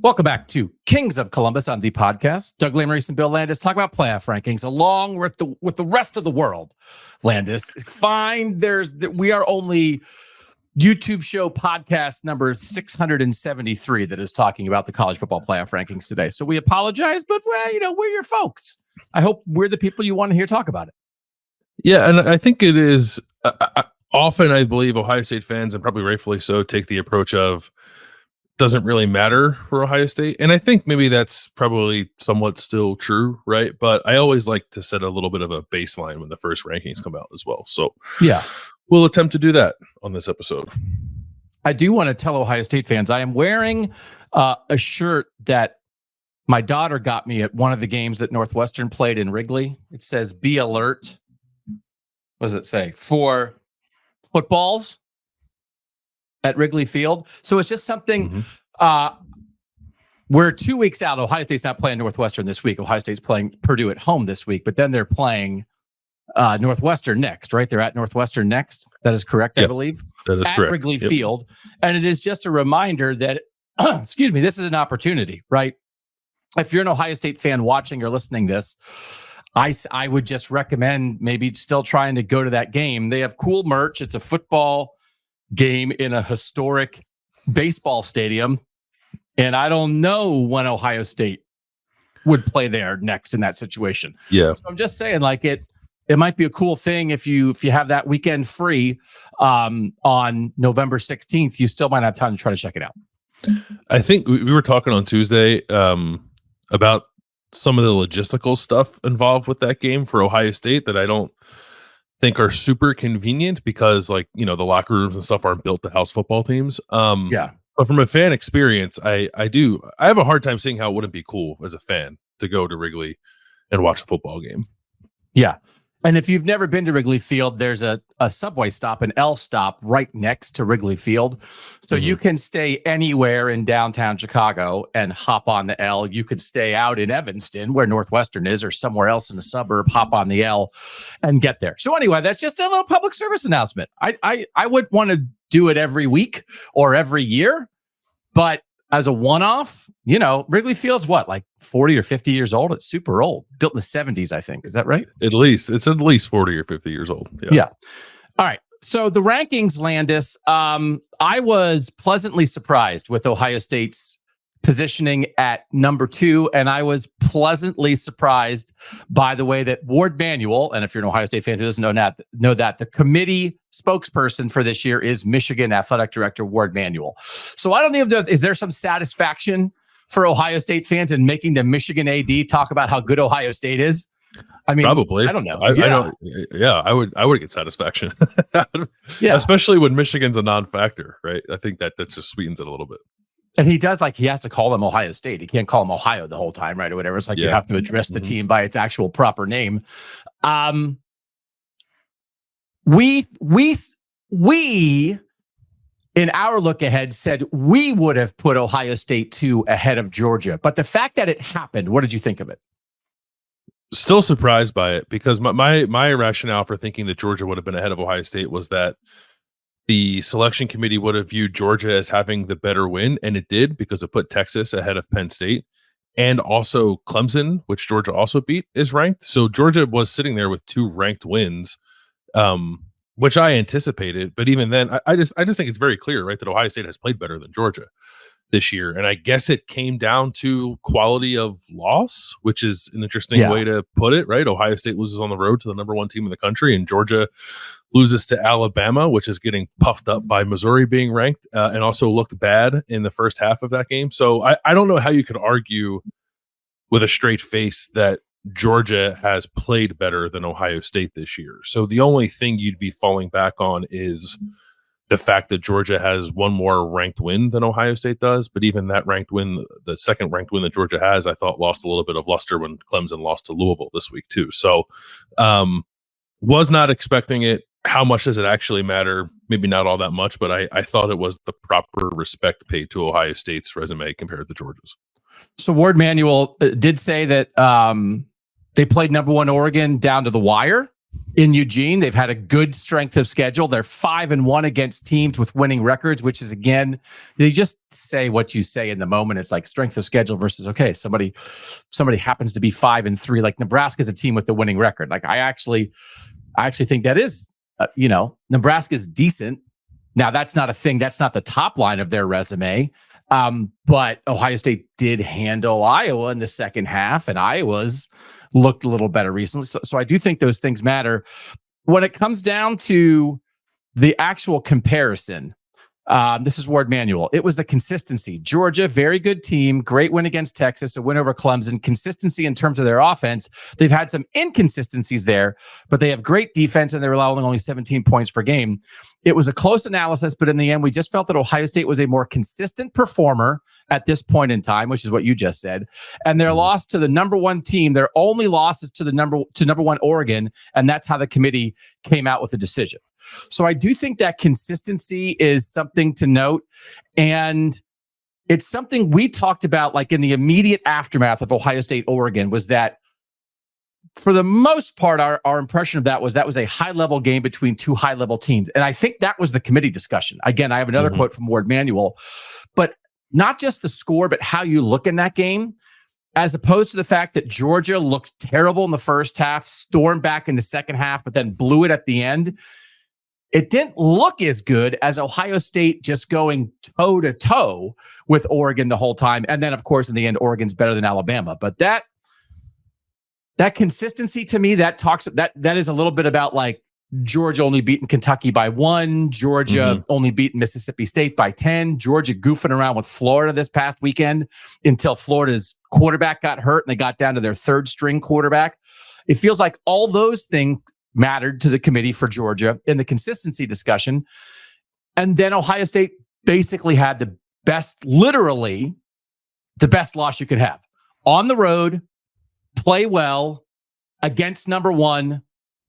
Welcome back to Kings of Columbus on the podcast. Doug Lesmerises and Bill Landis talk about playoff rankings along with the rest of the world. Landis, we are only YouTube show podcast number 673 that is talking about the college football playoff rankings today. So we apologize, but we're your folks. I hope we're the people you want to hear talk about it. Yeah, and I think it is often, I believe, Ohio State fans, and probably rightfully so, take the approach of doesn't really matter for Ohio State. And I think maybe that's probably somewhat still true, right? But I always like to set a little bit of a baseline when the first rankings come out as well. So yeah, we'll attempt to do that on this episode. I do want to tell Ohio State fans, I am wearing a shirt that my daughter got me at one of the games that Northwestern played in Wrigley. It says, "Be alert." What does it say? For footballs at Wrigley Field. So it's just something. We're 2 weeks out. Ohio State's not playing Northwestern this week. Ohio State's playing Purdue at home this week, but then they're playing Northwestern next, right? They're at Northwestern next. That is correct, I believe. That is correct. At Wrigley Field. And it is just a reminder that, excuse me, this is an opportunity, right? If you're an Ohio State fan watching or listening to this, I would just recommend maybe still trying to go to that game. They have cool merch. It's a football game in a historic baseball stadium. And I don't know when Ohio State would play there next in that situation. Yeah. So I'm just saying, like, it might be a cool thing if you have that weekend free on November 16th. You still might have time to try to check it out. I think we were talking on Tuesday about some of the logistical stuff involved with that game for Ohio State that I don't think are super convenient because, like, the locker rooms and stuff aren't built to house football teams. But from a fan experience, I have a hard time seeing how it wouldn't be cool as a fan to go to Wrigley and watch a football game. Yeah. And if you've never been to Wrigley Field, there's a subway stop, an L stop right next to Wrigley Field. So you can stay anywhere in downtown Chicago and hop on the L. You could stay out in Evanston where Northwestern is or somewhere else in a suburb, hop on the L and get there. So anyway, that's just a little public service announcement. I would want to do it every week or every year, but as a one-off, Wrigley Field's what, like 40 or 50 years old? It's super old. Built in the 70s, I think. Is that right? It's at least 40 or 50 years old. Yeah. All right. So the rankings, Landis, I was pleasantly surprised with Ohio State's positioning at number 2, and I was pleasantly surprised by the way that Ward Manuel, and if you're an Ohio State fan who doesn't know that the committee spokesperson for this year is Michigan Athletic Director Ward Manuel. So I don't know is there some satisfaction for Ohio State fans in making the Michigan AD talk about how good Ohio State is? I mean, probably. I don't know. I would get satisfaction. Yeah, especially when Michigan's a non-factor, right? I think that just sweetens it a little bit. And he does, he has to call them Ohio State. He can't call them Ohio the whole time, right? Or whatever. It's like you have to address the team by its actual proper name. We in our look ahead said we would have put Ohio State 2 ahead of Georgia. But the fact that it happened, what did you think of it? Still surprised by it because my rationale for thinking that Georgia would have been ahead of Ohio State was that the selection committee would have viewed Georgia as having the better win, and it did because it put Texas ahead of Penn State. And also Clemson, which Georgia also beat, is ranked. So Georgia was sitting there with 2 ranked wins, which I anticipated. But even then, I just think it's very clear, right, that Ohio State has played better than Georgia this year. And I guess it came down to quality of loss, which is an interesting way to put it, right? Ohio State loses on the road to the number 1 team in the country, and Georgia loses to Alabama, which is getting puffed up by Missouri being ranked, and also looked bad in the first half of that game. So I don't know how you could argue with a straight face that Georgia has played better than Ohio State this year. So the only thing you'd be falling back on is the fact that Georgia has one more ranked win than Ohio State does. But even that ranked win, the second ranked win that Georgia has, I thought lost a little bit of luster when Clemson lost to Louisville this week too. So was not expecting it. How much does it actually matter? Maybe not all that much, but I thought it was the proper respect paid to Ohio State's resume compared to Georgia's. So Ward Manuel did say that they played number 1 Oregon down to the wire. in Eugene. They've had a good strength of schedule. They're 5-1 against teams with winning records, which is, again, they just say what you say in the moment. It's like strength of schedule versus, okay, somebody happens to be 5-3. Like Nebraska's a team with the winning record. Like I actually think that is, Nebraska's decent. Now that's not a thing. That's not the top line of their resume. But Ohio State did handle Iowa in the second half, and Iowa's looked a little better recently. So I do think those things matter. When it comes down to the actual comparison, this is Ward Manuel. It was the consistency. Georgia, very good team, great win against Texas, a win over Clemson. Consistency in terms of their offense. They've had some inconsistencies there, but they have great defense, and they're allowing only 17 points per game. It was a close analysis, but in the end, we just felt that Ohio State was a more consistent performer at this point in time, which is what you just said. And their loss to the number one team, their only losses to number one Oregon, and that's how the committee came out with the decision. So I do think that consistency is something to note. And it's something we talked about like in the immediate aftermath of Ohio State, Oregon, was that for the most part, our impression of that was a high-level game between two high-level teams. And I think that was the committee discussion. Again, I have another quote from Ward Manuel. But not just the score, but how you look in that game, as opposed to the fact that Georgia looked terrible in the first half, stormed back in the second half, but then blew it at the end. It didn't look as good as Ohio State just going toe-to-toe with Oregon the whole time. And then, of course, in the end, Oregon's better than Alabama. But that consistency to me, that is a little bit about like Georgia only beating Kentucky by 1, Georgia only beating Mississippi State by 10, Georgia goofing around with Florida this past weekend until Florida's quarterback got hurt and they got down to their third string quarterback. It feels like all those things mattered to the committee for Georgia in the consistency discussion. And then Ohio State basically had the best, literally the best loss you could have. On the road, play well, against number one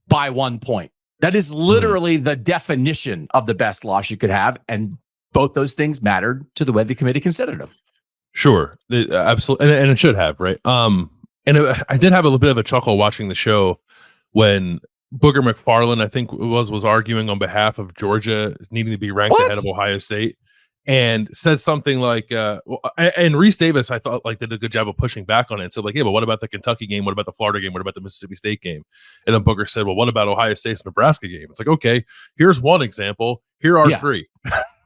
by 1 point. That is literally the definition of the best loss you could have. And both those things mattered to the way the committee considered them. Sure. Absolutely. And it should have, right? I did have a little bit of a chuckle watching the show when Booger McFarland, I think was arguing on behalf of Georgia needing to be ranked ahead of Ohio State, and said something like, and Reese Davis, I thought like did a good job of pushing back on it. And said like, yeah, but what about the Kentucky game? What about the Florida game? What about the Mississippi State game? And then Booger said, well, what about Ohio State's Nebraska game? It's like, okay, here's one example. Here are three.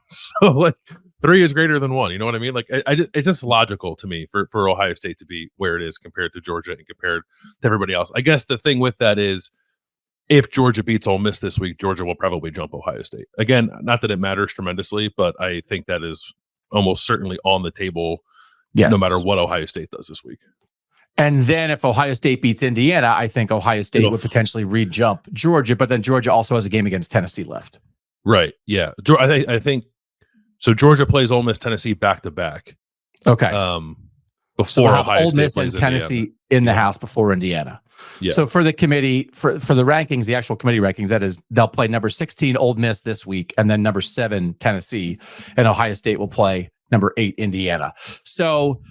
So like 3 is greater than 1. You know what I mean? Like it's just logical to me for Ohio State to be where it is compared to Georgia and compared to everybody else. I guess the thing with that is, if Georgia beats Ole Miss this week, Georgia will probably jump Ohio State. Again, not that it matters tremendously, but I think that is almost certainly on the table no matter what Ohio State does this week. And then if Ohio State beats Indiana, I think Ohio State would potentially re-jump Georgia, but then Georgia also has a game against Tennessee left. Right, yeah. I think so Georgia plays Ole Miss, Tennessee back-to-back. Okay. Before Ohio Ole Miss and Tennessee in the house before Indiana. Yeah. So for the committee, for the rankings, the actual committee rankings, that is, they'll play number 16 Ole Miss this week, and then number 7 Tennessee, and Ohio State will play number 8 Indiana. So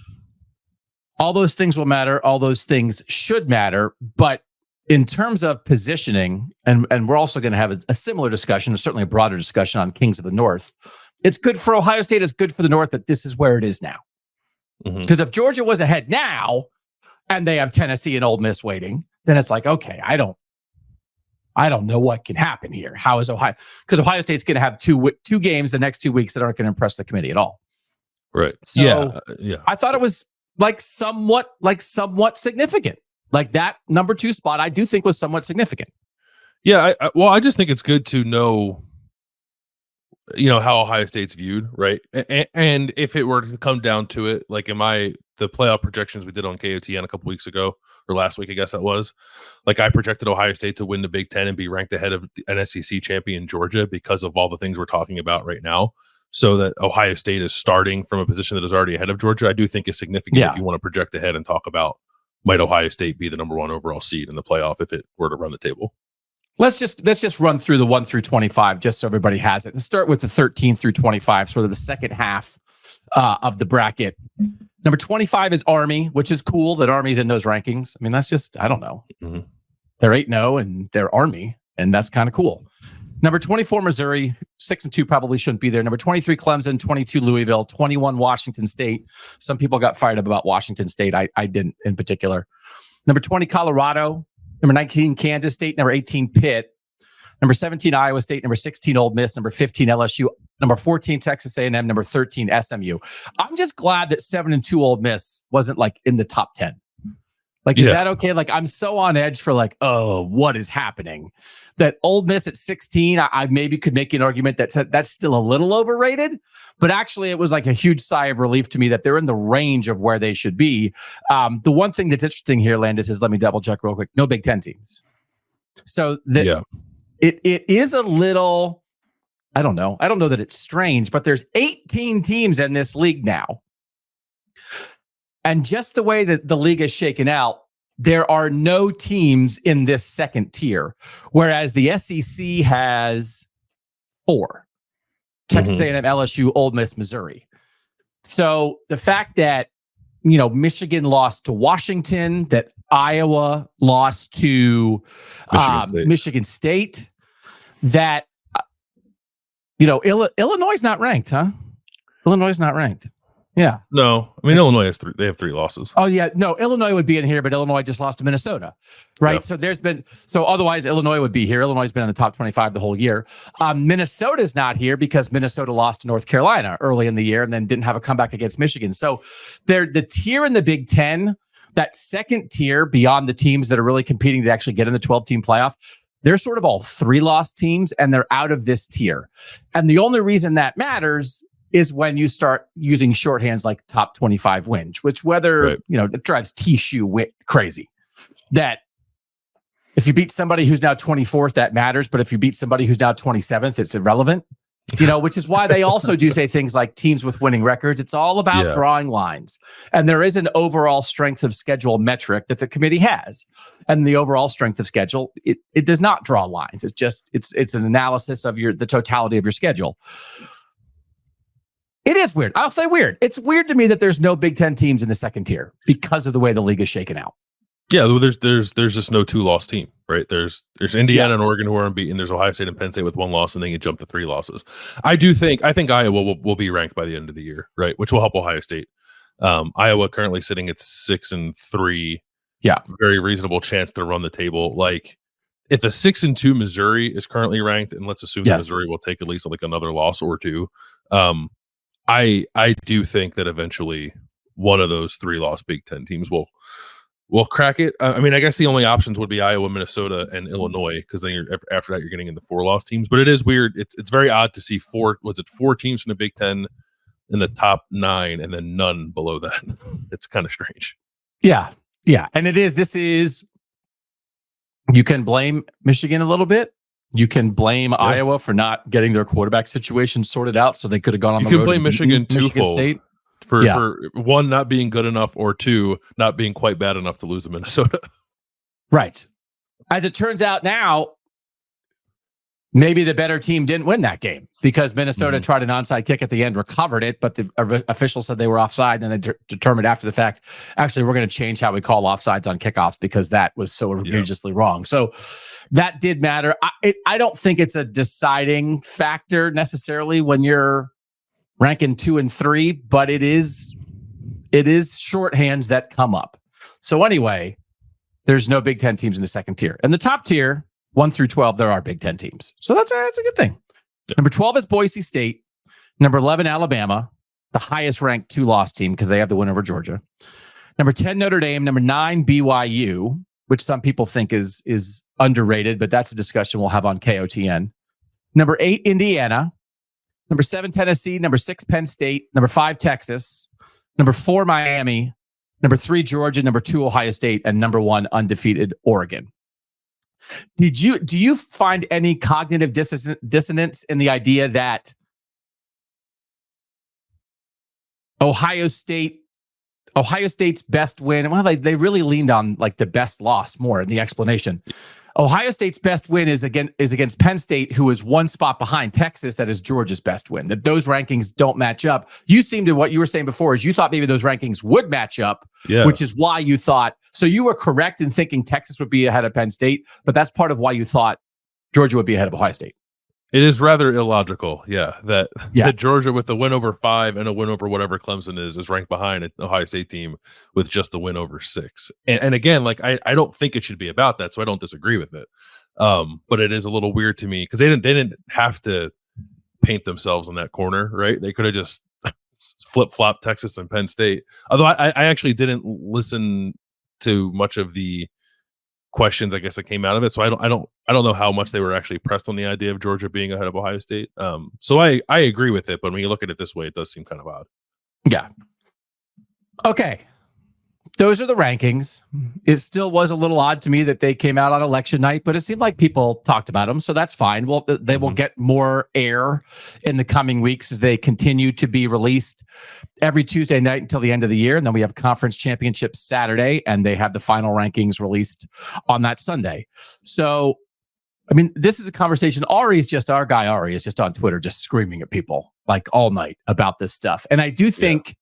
all those things will matter. All those things should matter. But in terms of positioning, and we're also going to have a similar discussion, certainly a broader discussion on Kings of the North. It's good for Ohio State. It's good for the North that this is where it is now. Because if Georgia was ahead now, and they have Tennessee and Ole Miss waiting, then it's like, okay, I don't know what can happen here. How is Ohio? Because Ohio State's going to have two games the next 2 weeks that aren't going to impress the committee at all. Right. So yeah. I thought it was somewhat significant. Like that number 2 spot, I do think was somewhat significant. Yeah. I just think it's good to know, how Ohio State's viewed, right? And if it were to come down to it, like the playoff projections we did on KOTN a couple weeks ago, or last week, I guess that was, like I projected Ohio State to win the Big Ten and be ranked ahead of an SEC champion Georgia because of all the things we're talking about right now. So that Ohio State is starting from a position that is already ahead of Georgia, I do think is significant if you want to project ahead and talk about, might Ohio State be the number 1 overall seed in the playoff if it were to run the table? Let's just run through the 1 through 25 just so everybody has it. Let's start with the 13 through 25, sort of the second half of the bracket. Number 25 is Army, which is cool that Army's in those rankings. I mean, that's just, I don't know. They're 8-0 and they're Army, and that's kind of cool. Number 24, Missouri, 6-2 probably shouldn't be there. Number 23, Clemson, 22, Louisville, 21, Washington State. Some people got fired up about Washington State. I didn't in particular. Number 20, Colorado. Number 19, Kansas State. Number 18, Pitt. Number 17, Iowa State. Number 16, Ole Miss. Number 15, LSU. Number 14, Texas A&M. Number 13, SMU. I'm just glad that 7-2 Ole Miss wasn't like in the top 10. Like, is that okay? Like, I'm so on edge for like, oh, what is happening? That Ole Miss at 16, I maybe could make an argument that that's still a little overrated, but actually it was like a huge sigh of relief to me that they're in the range of where they should be. The one thing that's interesting here, Landis, is let me double check real quick. No Big Ten teams. So it is a little, I don't know that it's strange, but there's 18 teams in this league now. And just the way that the league is shaken out, there are no teams in this second tier, whereas the SEC has 4. Texas A&M, LSU, Ole Miss, Missouri. So the fact that, Michigan lost to Washington, that Iowa lost to Michigan State, that, Illinois is not ranked, huh? Illinois is not ranked. Yeah. No, I mean, Illinois has 3. They have 3 losses. Oh yeah. No, Illinois would be in here, but Illinois just lost to Minnesota. Right. Yep. So otherwise Illinois would be here. Illinois has been in the top 25 the whole year. Minnesota's not here because Minnesota lost to North Carolina early in the year and then didn't have a comeback against Michigan. So they're the tier in the Big Ten, that second tier beyond the teams that are really competing to actually get in the 12-team playoff. They're sort of all 3-loss teams and they're out of this tier. And the only reason that matters is when you start using shorthands like top 25 wins, which it drives T-shoe crazy. That if you beat somebody who's now 24th, that matters. But if you beat somebody who's now 27th, it's irrelevant, which is why they also do say things like teams with winning records. It's all about drawing lines. And there is an overall strength of schedule metric that the committee has. And the overall strength of schedule, it does not draw lines. It's just, it's an analysis of the totality of your schedule. It is weird. I'll say weird. It's weird to me that there's no Big Ten teams in the second tier because of the way the league is shaken out. Yeah, there's just no 2-loss team, right? There's Indiana and Oregon who are unbeaten. There's Ohio State and Penn State with 1 loss, and then you jump to 3 losses. I think Iowa will be ranked by the end of the year, right? Which will help Ohio State. Iowa currently sitting at 6-3. Yeah, very reasonable chance to run the table. Like if a 6-2 Missouri is currently ranked, and let's assume that Missouri will take at least like another loss or 2. I do think that eventually one of those 3-loss Big Ten teams will crack it. I mean, I guess the only options would be Iowa, Minnesota, and Illinois, because then after that you're getting into 4-loss teams. But it is weird. It's very odd to see 4 teams from the Big Ten in the top 9 and then none below that. It's kind of strange. Yeah, and this is. You can blame Michigan a little bit. You can blame Iowa for not getting their quarterback situation sorted out, so they could have gone on the road. You can blame Michigan State for 1, not being good enough, or 2, not being quite bad enough to lose to Minnesota. Right. As it turns out now, maybe the better team didn't win that game because Minnesota tried an onside kick at the end, recovered it, but the officials said they were offside, and they determined after the fact, actually, we're going to change how we call offsides on kickoffs because that was so egregiously wrong. So that did matter. I don't think it's a deciding factor necessarily when you're ranking 2 and 3, but it is shorthands that come up. So anyway, there's no Big Ten teams in the second tier. And the top tier, 1 through 12, there are Big Ten teams. So that's a good thing. Number 12 is Boise State. Number 11, Alabama, the highest ranked 2-loss team because they have the win over Georgia. Number 10, Notre Dame. Number 9, BYU, which some people think is underrated, but that's a discussion we'll have on KOTN. Number 8, Indiana. Number 7, Tennessee. Number 6, Penn State. Number 5, Texas. Number 4, Miami. Number 3, Georgia. Number 2, Ohio State. And number 1, undefeated Oregon. Do you find any cognitive dissonance in the idea that Ohio State's best win? Well, they really leaned on like the best loss more in the explanation. Ohio State's best win is against Penn State, who is one spot behind Texas. That is Georgia's best win. That those rankings don't match up. You seem to, what you were saying before is you thought maybe those rankings would match up, which is why you thought. So you were correct in thinking Texas would be ahead of Penn State, but that's part of why you thought Georgia would be ahead of Ohio State. It is rather illogical, that Georgia with the win over 5 and a win over whatever Clemson is ranked behind an Ohio State team with just the win over 6. And again, like I don't think it should be about that, so I don't disagree with it. But it is a little weird to me because they didn't have to paint themselves in that corner, right? They could have just flip-flop Texas and Penn State. Although I actually didn't listen to much of the questions, I guess, that came out of it. So I don't know how much they were actually pressed on the idea of Georgia being ahead of Ohio State. So I agree with it, but when you look at it this way, it does seem kind of odd. Yeah. Okay. Those are the rankings. It still was a little odd to me that they came out on election night, but it seemed like people talked about them, so that's fine. Well, they will get more air in the coming weeks as they continue to be released every Tuesday night until the end of the year, and then we have conference championships Saturday, and they have the final rankings released on that Sunday. So, I mean, this is a conversation. Ari is just on Twitter just screaming at people like all night about this stuff, and I do think.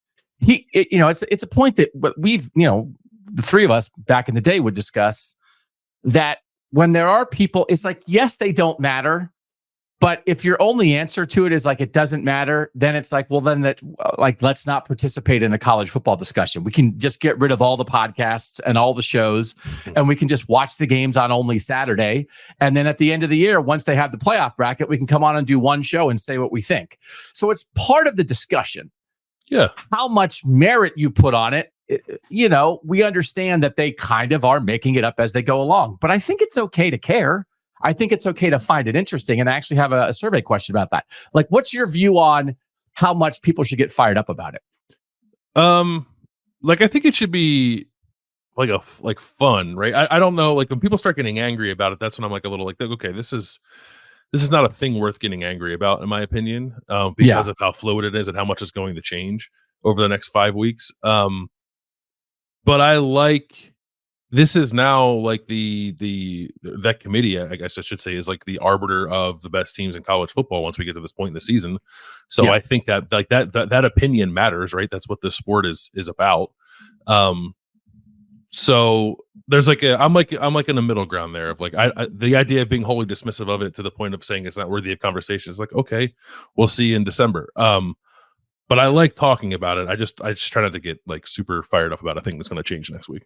It's a point that we've, the three of us back in the day would discuss that when there are people, it's like, yes, they don't matter. But if your only answer to it is like, it doesn't matter, then it's like, well, then let's not participate in a college football discussion. We can just get rid of all the podcasts and all the shows, and we can just watch the games on only Saturday. And then at the end of the year, once they have the playoff bracket, we can come on and do one show and say what we think. So it's part of the discussion. Yeah. How much merit you put on it, we understand that they kind of are making it up as they go along. But I think it's okay to care. I think it's okay to find it interesting. And I actually have a survey question about that. Like, what's your view on how much people should get fired up about it? I think it should be like fun, right? I don't know. Like when people start getting angry about it, that's when I'm like a little like, okay, this is not a thing worth getting angry about, in my opinion, because of how fluid it is and how much is going to change over the next 5 weeks. But I like this is now like that committee, I guess I should say, is like the arbiter of the best teams in college football once we get to this point in the season. So I think that like that opinion matters, right? That's what this sport is about. So there's I'm in the middle ground there of like the idea of being wholly dismissive of it to the point of saying it's not worthy of conversation is like, okay, we'll see you in December. But I like talking about it. I just try not to get like super fired up about a thing that's going to change next week.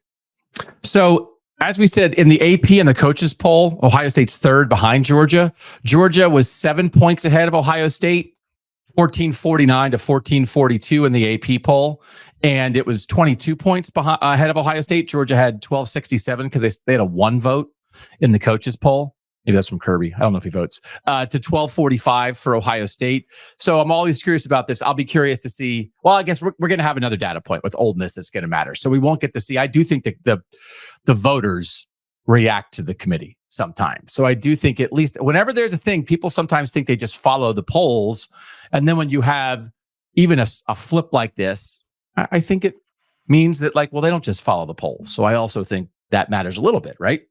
So as we said in the AP and the coaches poll, Ohio State's third behind Georgia. Georgia was 7 points ahead of Ohio State, 1449 to 1442 in the AP poll. And it was 22 points ahead of Ohio State. Georgia had 1267 because they had a 1 vote in the coaches poll. Maybe that's from Kirby. I don't know if he votes. To 1245 for Ohio State. So I'm always curious about this. I'll be curious to see. Well, I guess we're going to have another data point with Ole Miss that's going to matter. So we won't get to see. I do think that the voters react to the committee sometimes. So I do think at least whenever there's a thing, people sometimes think they just follow the polls. And then when you have even a flip like this, I think it means that like, well, they don't just follow the polls. So I also think that matters a little bit, right?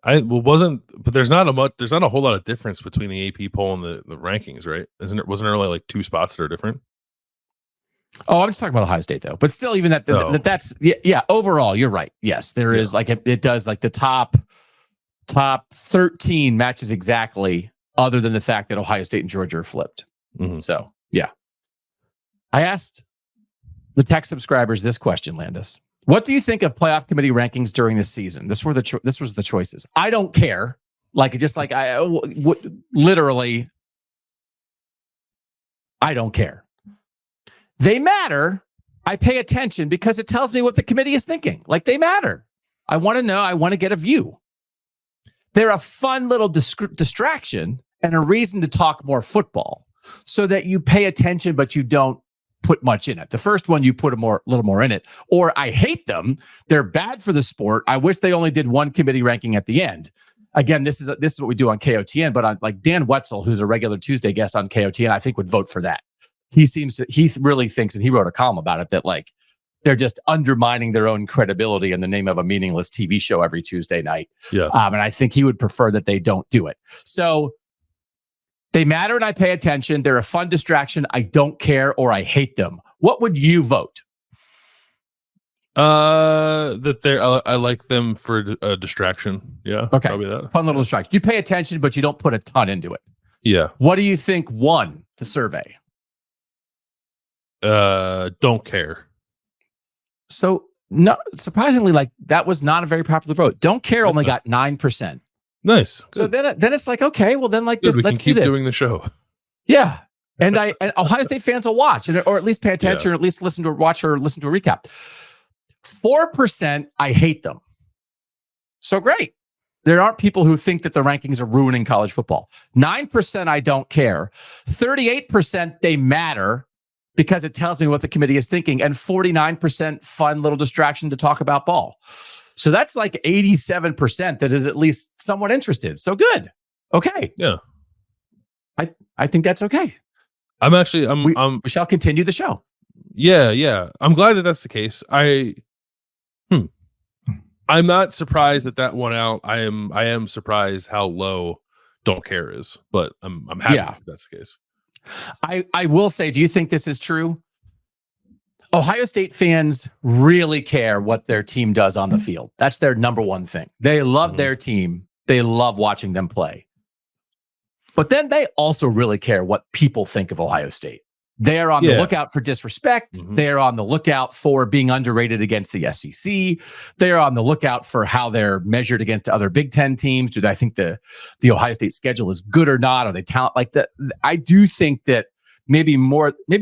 But there's not a whole lot of difference between the AP poll and the rankings, right? Wasn't there only like 2 spots that are different? Oh, I'm just talking about Ohio State though. But still, even that's overall, you're right. Yes, there is like it does like the top 13 matches exactly, other than the fact that Ohio State and Georgia are flipped. Mm-hmm. So yeah, I asked the tech subscribers this question, Landis. What do you think of playoff committee rankings during this season? This was the choices. I don't care. Literally, I don't care. They matter. I pay attention because it tells me what the committee is thinking. Like they matter. I want to know. I want to get a view. They're a fun little distraction and a reason to talk more football so that you pay attention, but you don't put much in it. The first one, you put a little more in it, or I hate them. They're bad for the sport. I wish they only did one committee ranking at the end. Again, this is what we do on KOTN, but on like Dan Wetzel, who's a regular Tuesday guest on KOTN, I think would vote for that. He really thinks, and he wrote a column about it, that like they're just undermining their own credibility in the name of a meaningless TV show every Tuesday night. Yeah. And I think he would prefer that they don't do it. So they matter and I pay attention. They're a fun distraction. I don't care or I hate them. What would you vote? That they're I like them for a distraction. Yeah. Okay. Probably that. Fun little distraction. You pay attention, but you don't put a ton into it. Yeah. What do you think won the survey? Don't care. So no, surprisingly, like that was not a very popular vote. Don't care only got 9%. Nice. Good. So then it's like, okay, well then like Good. this, We let's can keep do this. doing the show. Yeah. And Ohio State fans will watch or at least pay attention or at least listen to a recap. 4%, I hate them. So great. There aren't people who think that the rankings are ruining college football. 9%, I don't care. 38%, they matter because it tells me what the committee is thinking. And 49%, fun little distraction to talk about ball. So that's like 87% that is at least somewhat interested. So good. Okay. Yeah. I think that's okay. We shall continue the show. Yeah. I'm glad that that's the case. I'm not surprised that won out. I am surprised how low don't care is, but I'm happy if that's the case. I will say, do you think this is true? Ohio State fans really care what their team does on the field. That's their number one thing. They love their team. They love watching them play. But then they also really care what people think of Ohio State. They're on the lookout for disrespect. They're on the lookout for being underrated against the SEC. They're on the lookout for how they're measured against other Big Ten teams. Do I think the Ohio State schedule is good or not? Are they talent like that? I do think that maybe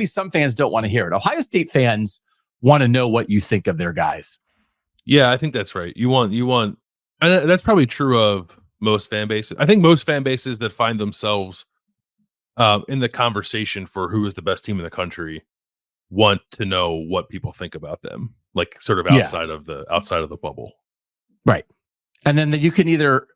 some fans don't want to hear it. Ohio State fans want to know what you think of their guys. Yeah, I think that's right. You want, and that's probably true of most fan bases. I think most fan bases that find themselves in the conversation for who is the best team in the country want to know what people think about them, like sort of outside of the bubble. Right. And then you can either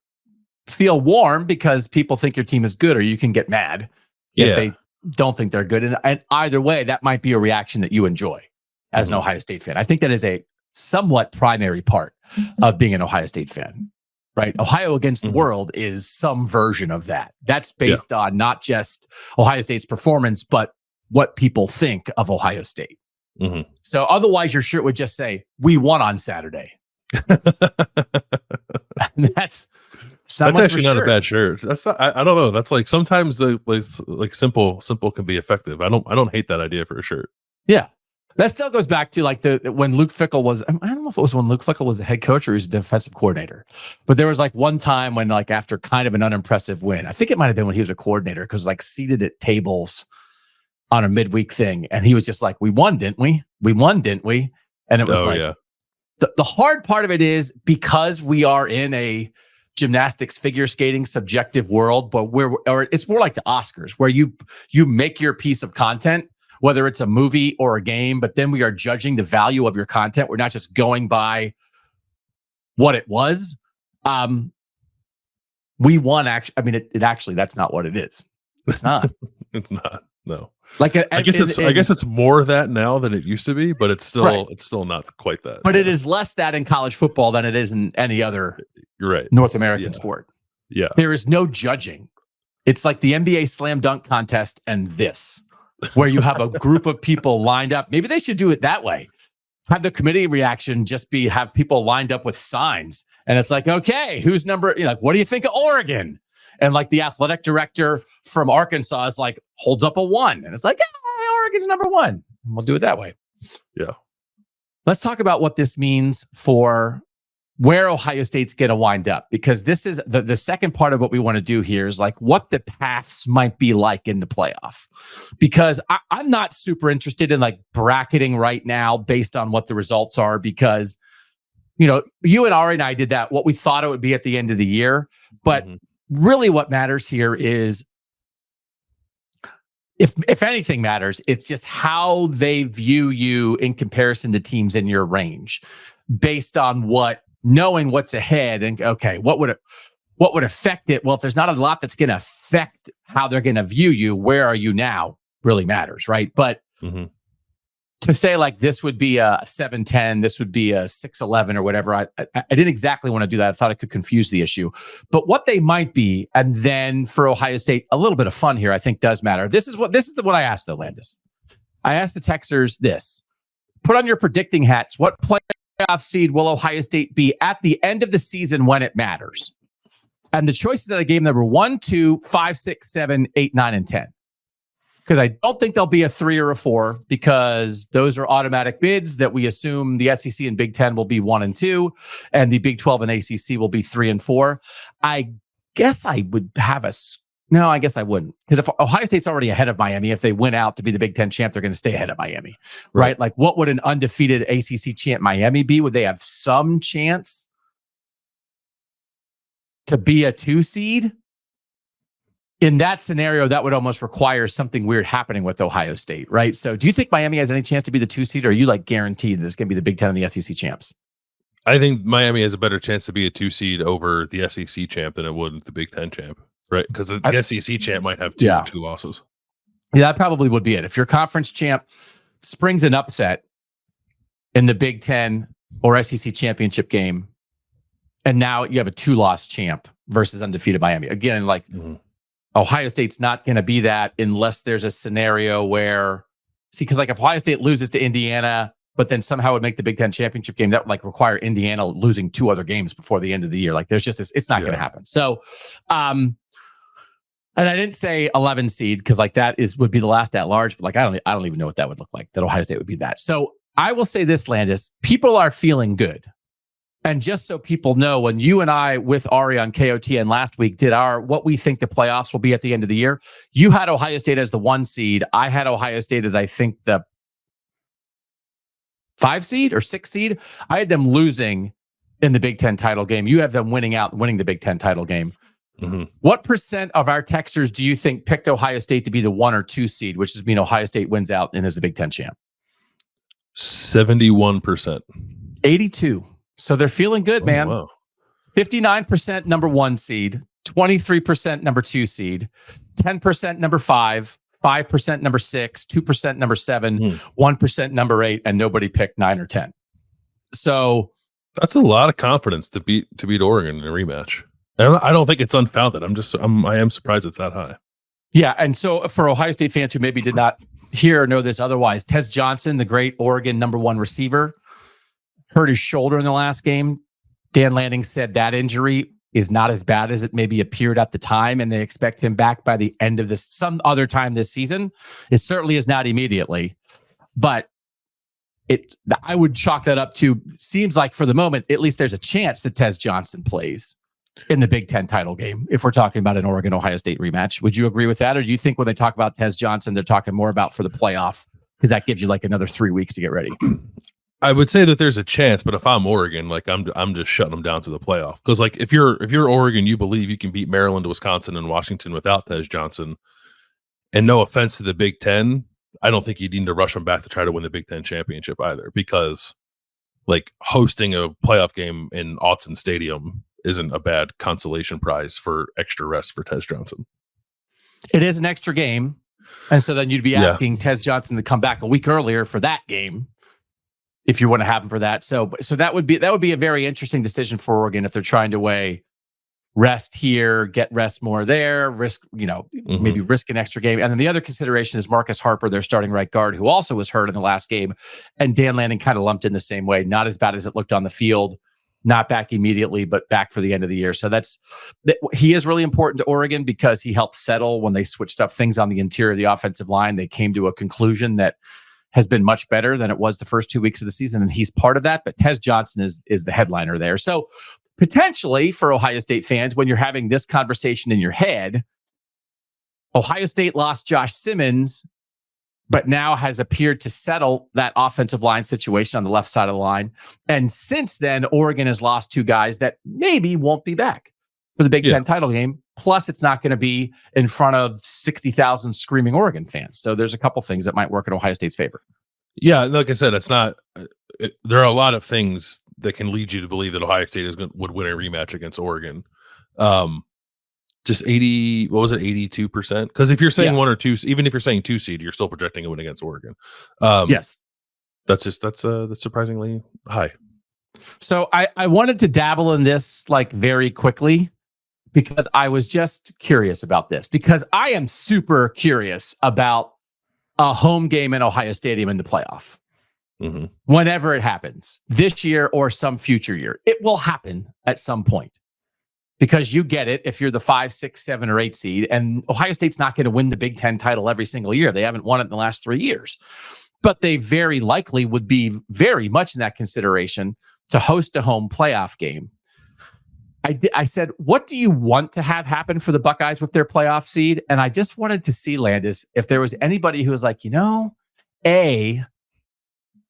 feel warm because people think your team is good, or you can get mad if they don't think they're good. And either way, that might be a reaction that you enjoy as an Ohio State fan. I think that is a somewhat primary part of being an Ohio State fan. Right. Ohio against the world is some version of that. That's based on not just Ohio State's performance, but what people think of Ohio State. So otherwise your shirt would just say, "We won on Saturday." That's actually not a bad shirt. That's not, I don't know. That's like sometimes like simple can be effective. I don't hate that idea for a shirt. Yeah. That still goes back to like when Luke Fickell was, I don't know if it was when Luke Fickell was a head coach or he was a defensive coordinator, but there was like one time when like after kind of an unimpressive win, I think it might've been when he was a coordinator, because like seated at tables on a midweek thing. And he was just like, "We won, didn't we? We won, didn't we?" And it was the hard part of it is because we are in a gymnastics, figure skating, subjective world, but it's more like the Oscars where you make your piece of content, whether it's a movie or a game, but then we are judging the value of your content. We're not just going by what it was. We won. Actually, I mean, it actually, that's not what it is. It's not. It's not. No. Like I guess it's more that now than it used to be, but it's still not quite that. But it is less that in college football than it is in any other You're right. North American sport. Yeah. There is no judging. It's like the NBA slam dunk contest and this, where you have a group of people lined up. Maybe they should do it that way. Have the committee reaction just be have people lined up with signs. And it's like, okay, who's number, like, what do you think of Oregon? And like the athletic director from Arkansas is like, holds up a 1. And it's like, hey, Oregon's number 1. And we'll do it that way. Yeah. Let's talk about what this means for where Ohio State's going to wind up, because this is the second part of what we want to do here is like what the paths might be like in the playoff, because I'm not super interested in like bracketing right now based on what the results are, because, you and Ari and I did that, what we thought it would be at the end of the year. But really what matters here is if anything matters, it's just how they view you in comparison to teams in your range based on knowing what's ahead. And okay, what would affect it? Well, if there's not a lot that's going to affect how they're going to view you, where are you now really matters, right? But to say like this would be a 7-10, this would be a 6-11 or whatever. I didn't exactly want to do that. I thought it could confuse the issue. But what they might be, and then for Ohio State, a little bit of fun here, I think does matter. This is what I asked though, Landis. I asked the texters this. Put on your predicting hats. What playoff seed will Ohio State be at the end of the season when it matters? And the choices that I gave them were 1, 2, 5, 6, 7, 8, 9, and 10. Because I don't think there'll be a 3 or a 4 because those are automatic bids that we assume the SEC and Big Ten will be 1 and 2, and the Big 12 and ACC will be 3 and 4. I guess I would have no, I guess I wouldn't. Because if Ohio State's already ahead of Miami, if they win out to be the Big Ten champ, they're going to stay ahead of Miami, right? Like what would an undefeated ACC champ Miami be? Would they have some chance to be a 2 seed? In that scenario, that would almost require something weird happening with Ohio State, right? So do you think Miami has any chance to be the 2 seed, or are you like guaranteed that it's going to be the Big Ten and the SEC champs? I think Miami has a better chance to be a 2 seed over the SEC champ than it would the Big Ten champ, right? Because the SEC champ might have two losses. Yeah, that probably would be it. If your conference champ springs an upset in the Big Ten or SEC championship game, and now you have a 2-loss champ versus undefeated Miami. Again, like Ohio State's not going to be that unless there's a scenario where, because like if Ohio State loses to Indiana, but then somehow would make the Big Ten championship game, that would like require Indiana losing 2 other games before the end of the year. Like there's just this, it's not going to happen. So, and I didn't say 11 seed because like that would be the last at large, but like I don't even know what that would look like. That Ohio State would be that. So I will say this, Landis, people are feeling good. And just so people know, when you and I with Ari on KOTN last week did our what we think the playoffs will be at the end of the year, you had Ohio State as the 1 seed. I had Ohio State as I think the 5 seed or 6 seed. I had them losing in the Big Ten title game. You have them winning the Big Ten title game. What percent of our texters do you think picked Ohio State to be the 1 or 2 seed, which is mean Ohio State wins out and is the Big Ten champ? 71%. 82. So they're feeling good, man. Wow. 59% number 1 seed, 23% number 2 seed, 10% number 5, 5% number 6, 2% number 7, 1% number 8, and nobody picked 9 or 10. So that's a lot of confidence to beat Oregon in a rematch. I don't think it's unfounded. I am surprised it's that high. Yeah, and so for Ohio State fans who maybe did not hear or know this otherwise, Tez Johnson, the great Oregon number 1 receiver, hurt his shoulder in the last game. Dan Lanning said that injury is not as bad as it maybe appeared at the time, and they expect him back by the end of this, some other time this season. It certainly is not immediately, but I would chalk that up to, seems like for the moment, at least there's a chance that Tez Johnson plays in the Big Ten title game, if we're talking about an Oregon-Ohio State rematch. Would you agree with that? Or do you think when they talk about Tez Johnson, they're talking more about for the playoff, because that gives you like another 3 weeks to get ready? I would say that there's a chance, but if I'm Oregon, like I'm just shutting them down to the playoff. Because like if you're Oregon, you believe you can beat Maryland, Wisconsin, and Washington without Tez Johnson. And no offense to the Big Ten, I don't think you need to rush them back to try to win the Big Ten championship either. Because like hosting a playoff game in Autzen Stadium isn't a bad consolation prize for extra rest for Tez Johnson. It is an extra game, and so then you'd be asking Tez Johnson to come back a week earlier for that game, if you want to have him for that. So that would be a very interesting decision for Oregon if they're trying to weigh rest here, get rest more there, risk, maybe risk an extra game. And then the other consideration is Marcus Harper, their starting right guard, who also was hurt in the last game. And Dan Lanning kind of lumped in the same way, not as bad as it looked on the field, not back immediately, but back for the end of the year. So he is really important to Oregon because he helped settle when they switched up things on the interior of the offensive line. They came to a conclusion that has been much better than it was the first 2 weeks of the season, and he's part of that. But Tez Johnson is the headliner there. So potentially for Ohio State fans, when you're having this conversation in your head, Ohio State lost Josh Simmons, but now has appeared to settle that offensive line situation on the left side of the line. And since then, Oregon has lost 2 guys that maybe won't be back for the Big Ten title game. Plus, it's not going to be in front of 60,000 screaming Oregon fans. So there's a couple things that might work in Ohio State's favor. Yeah, like I said, it's not. There are a lot of things that can lead you to believe that Ohio State would win a rematch against Oregon. Just 80, what was it, 82%? Because if you're saying 1 or 2, even if you're saying 2 seed, you're still projecting a win against Oregon. Yes. That's surprisingly high. So I wanted to dabble in this like very quickly because I was just curious about this, because I am super curious about a home game in Ohio Stadium in the playoff. Mm-hmm. Whenever it happens, this year or some future year, it will happen at some point. Because you get it if you're the 5, 6, 7, or 8 seed, and Ohio State's not going to win the Big Ten title every single year. They haven't won it in the last 3 years. But they very likely would be very much in that consideration to host a home playoff game. I said, what do you want to have happen for the Buckeyes with their playoff seed? And I just wanted to see, Landis, if there was anybody who was like,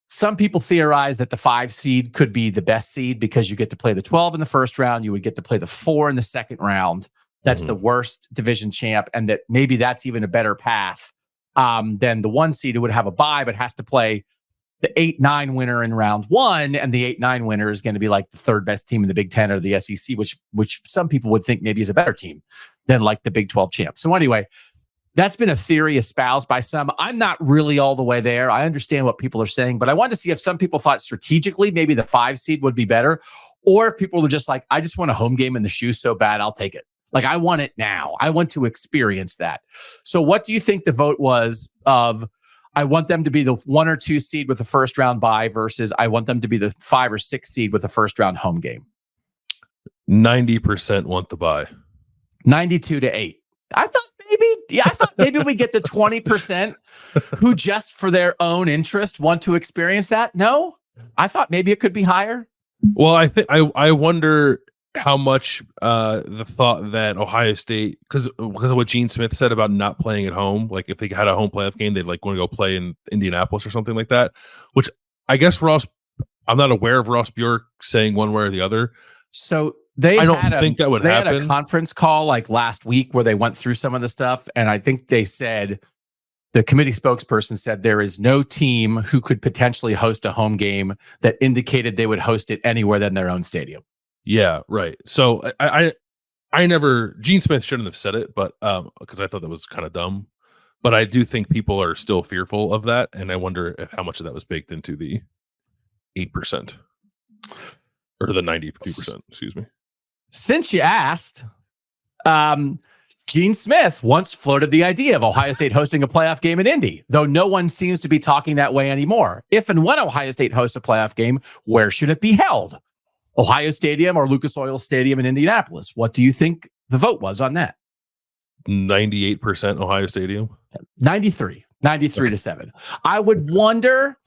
some people theorize that the 5 seed could be the best seed because you get to play the 12 in the first round. You would get to play the 4 in the second round. That's the worst division champ. And that maybe that's even a better path than the 1 seed who would have a bye, but has to play the 8-9 winner in round 1. And the 8-9 winner is going to be like the 3rd best team in the Big Ten or the SEC, which some people would think maybe is a better team than like the Big 12 champ. So anyway, that's been a theory espoused by some. I'm not really all the way there. I understand what people are saying, but I wanted to see if some people thought strategically maybe the 5 seed would be better, or if people were just like, I just want a home game in the shoe so bad, I'll take it. Like, I want it now. I want to experience that. So what do you think the vote was of, I want them to be the 1 or 2 seed with a first round bye versus I want them to be the 5 or 6 seed with a first round home game? 90% want the bye. 92-8. I thought maybe we get the 20% who just for their own interest want to experience that. No, I thought maybe it could be higher. Well, I think I wonder how much the thought that Ohio State, because of what Gene Smith said about not playing at home, like if they had a home playoff game, they'd like want to go play in Indianapolis or something like that. Which I guess I'm not aware of Ross Bjork saying one way or the other. So I don't think that would happen. They had a conference call like last week where they went through some of the stuff, and I think they said, the committee spokesperson said there is no team who could potentially host a home game that indicated they would host it anywhere than their own stadium. Yeah, right. So I never, Gene Smith shouldn't have said it, but because I thought that was kind of dumb. But I do think people are still fearful of that, and I wonder how much of that was baked into the 8% or the 92%. Excuse me. Since you asked, Gene Smith once floated the idea of Ohio State hosting a playoff game in Indy, though no one seems to be talking that way anymore. If and when Ohio State hosts a playoff game, where should it be held? Ohio Stadium or Lucas Oil Stadium in Indianapolis? What do you think the vote was on that? 98% Ohio Stadium. 93 to 7. I would wonder,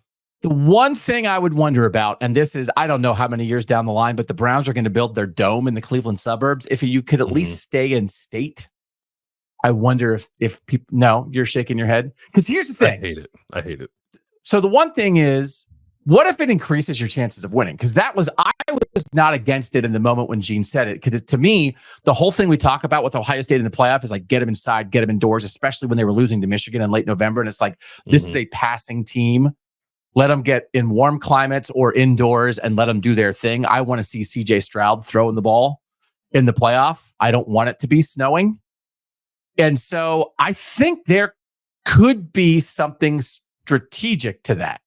the one thing I would wonder about, and this is, I don't know how many years down the line, but the Browns are going to build their dome in the Cleveland suburbs. If you could at least stay in state, I wonder if people, no, you're shaking your head. Because here's the thing. I hate it. So the one thing is, what if it increases your chances of winning? Because I was not against it in the moment when Gene said it. Because to me, the whole thing we talk about with Ohio State in the playoff is like, get them inside, get them indoors, especially when they were losing to Michigan in late November. And it's like, this is a passing team. Let them get in warm climates or indoors and let them do their thing. I want to see CJ Stroud throwing the ball in the playoff. I don't want it to be snowing. And so I think there could be something strategic to that.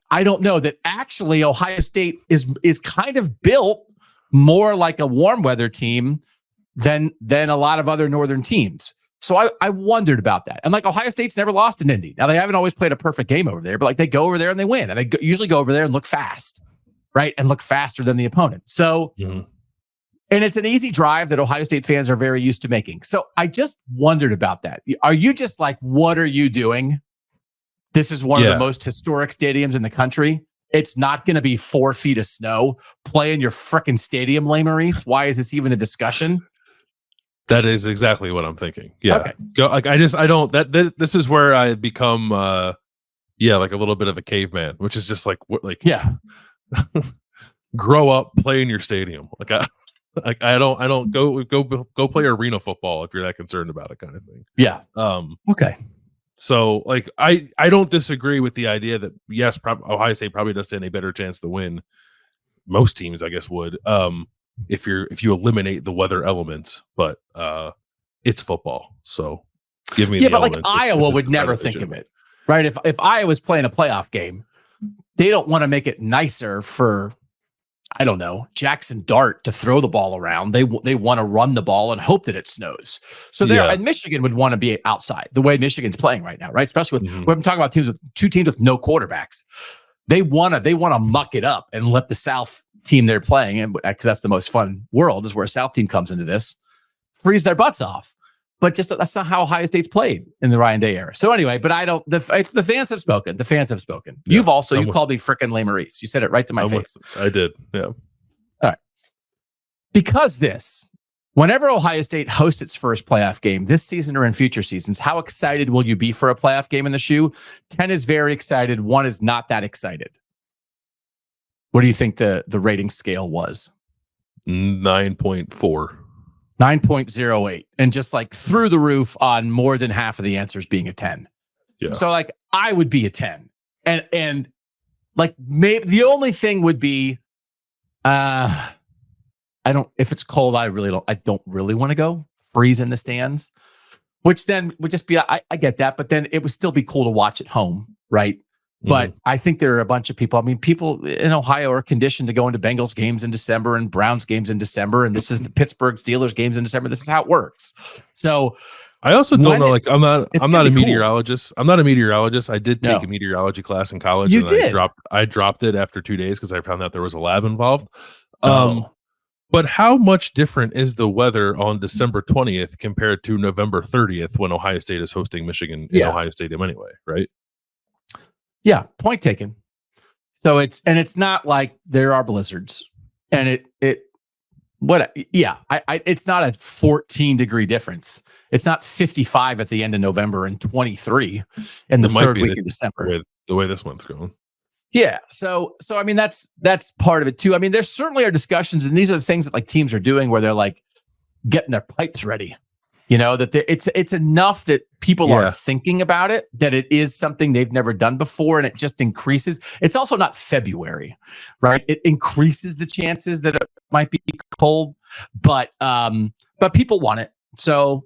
I don't know that actually Ohio State is kind of built more like a warm weather team than a lot of other northern teams. So I wondered about that. And like Ohio State's never lost in Indy. Now they haven't always played a perfect game over there, but like they go over there and they win. And they usually go over there and look fast, right? And look faster than the opponent. So, and it's an easy drive that Ohio State fans are very used to making. So I just wondered about that. Are you just like, what are you doing? This is one of the most historic stadiums in the country. It's not going to be 4 feet of snow. Play in your frickin' stadium, Lesmerises. Why is this even a discussion? That is exactly what I'm thinking. Yeah. Okay. This is where I become, like a little bit of a caveman, which is just like, grow up, play in your stadium. I don't go play arena football if you're that concerned about it, kind of thing. Yeah. Okay. So like, I don't disagree with the idea that yes, Ohio State probably does stand a better chance to win. Most teams, I guess, would. If you eliminate the weather elements, but it's football, so give me. Yeah, but like Iowa would never think of it, right? If Iowa's playing a playoff game, they don't want to make it nicer for, I don't know, Jackson Dart to throw the ball around. They want to run the ball and hope that it snows. So there, and Michigan would want to be outside the way Michigan's playing right now, right? Especially with when I'm talking about two teams with no quarterbacks. They want to muck it up and let the South team they're playing, and because that's the most fun world is where a South team comes into this, freeze their butts off. But just that's not how Ohio State's played in the Ryan Day era. So anyway, but I don't. The fans have spoken. The fans have spoken. Yeah, you called me frickin' Lesmerises. You said it right to my face. I did. Yeah. All right. Because whenever Ohio State hosts its first playoff game this season or in future seasons, how excited will you be for a playoff game in the shoe? 10 is very excited. 1 is not that excited. What do you think the rating scale was? 9.4. 9.08, and just like through the roof on more than half of the answers being a 10. Yeah. So like I would be a 10, and like maybe the only thing would be, if it's cold, I don't really want to go freeze in the stands, which then would just be, I get that, but then it would still be cool to watch at home, right? But I think there are a bunch of people. I mean, people in Ohio are conditioned to go into Bengals games in December and Browns games in December. And this is the Pittsburgh Steelers games in December. This is how it works. So I also don't know, like, I'm not a meteorologist. Cool. I'm not a meteorologist. I did take a meteorology class in college. You did? I dropped it after 2 days because I found out there was a lab involved. But how much different is the weather on December 20th compared to November 30th when Ohio State is hosting Michigan in Ohio Stadium anyway, right? Yeah, point taken. So it's not like there are blizzards, and it's not a 14-degree difference. It's not 55 at the end of November and 23 in the third week of December. The way this month's going. Yeah. So I mean that's part of it too. I mean, there certainly are discussions, and these are the things that like teams are doing where they're like getting their pipes ready. You know, that it's enough that people are thinking about it, that it is something they've never done before, and it just increases. It's also not February, right? It increases the chances that it might be cold, but people want it. So,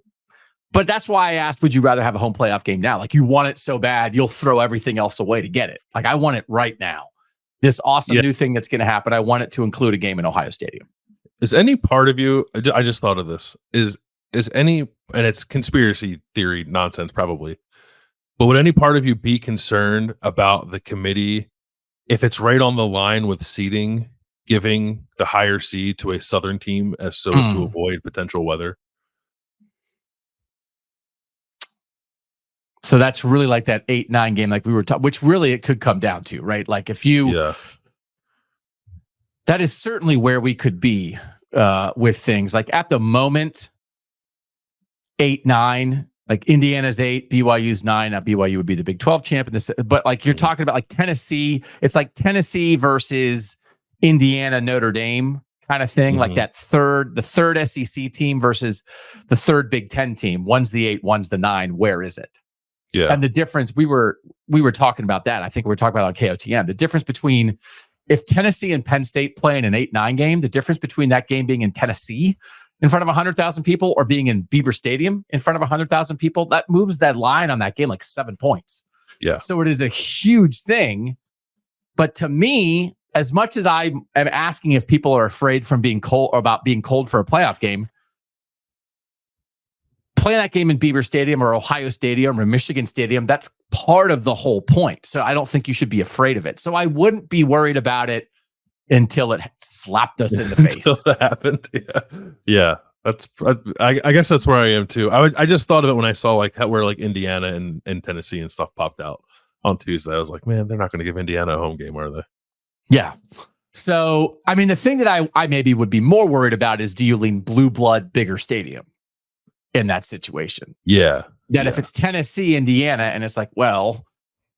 but that's why I asked, would you rather have a home playoff game now? Like, you want it so bad, you'll throw everything else away to get it. Like, I want it right now. This awesome new thing that's going to happen, I want it to include a game in Ohio Stadium. Is any part of you, I just thought of this, is any, and it's conspiracy theory nonsense probably, but would any part of you be concerned about the committee if it's right on the line with seeding, giving the higher seed to a Southern team as to avoid potential weather? So that's really like that 8-9 game, like we were talking, which really it could come down to, right? Like if you, that is certainly where we could be with things. Like at the moment, 8-9, like Indiana's 8, BYU's 9. Now BYU would be the Big 12 champ in this, but like you're talking about like Tennessee, it's like Tennessee versus Indiana, Notre Dame kind of thing. Like that the third SEC team versus the third Big 10 team. One's the 8, one's the 9. Where is it? Yeah. And the difference, we were talking about that. I think we were talking about on KOTM. The difference between if Tennessee and Penn State play in an 8-9 game, the difference between that game being in Tennessee in front of 100,000 people or being in Beaver Stadium in front of 100,000 people, that moves that line on that game like 7 points. Yeah. So it is a huge thing. But to me, as much as I am asking if people are afraid from being cold or about being cold for a playoff game, playing that game in Beaver Stadium or Ohio Stadium or Michigan Stadium, that's part of the whole point. So I don't think you should be afraid of it. So I wouldn't be worried about it until it slapped us in the face. Until that happened. Yeah. That's, I guess that's where I am too. I just thought of it when I saw like where like Indiana and Tennessee and stuff popped out on Tuesday. I was like, man, they're not going to give Indiana a home game, are they? Yeah. So, I mean, the thing that I maybe would be more worried about is, do you lean blue blood, bigger stadium in that situation? Yeah. That if it's Tennessee, Indiana, and it's like, well,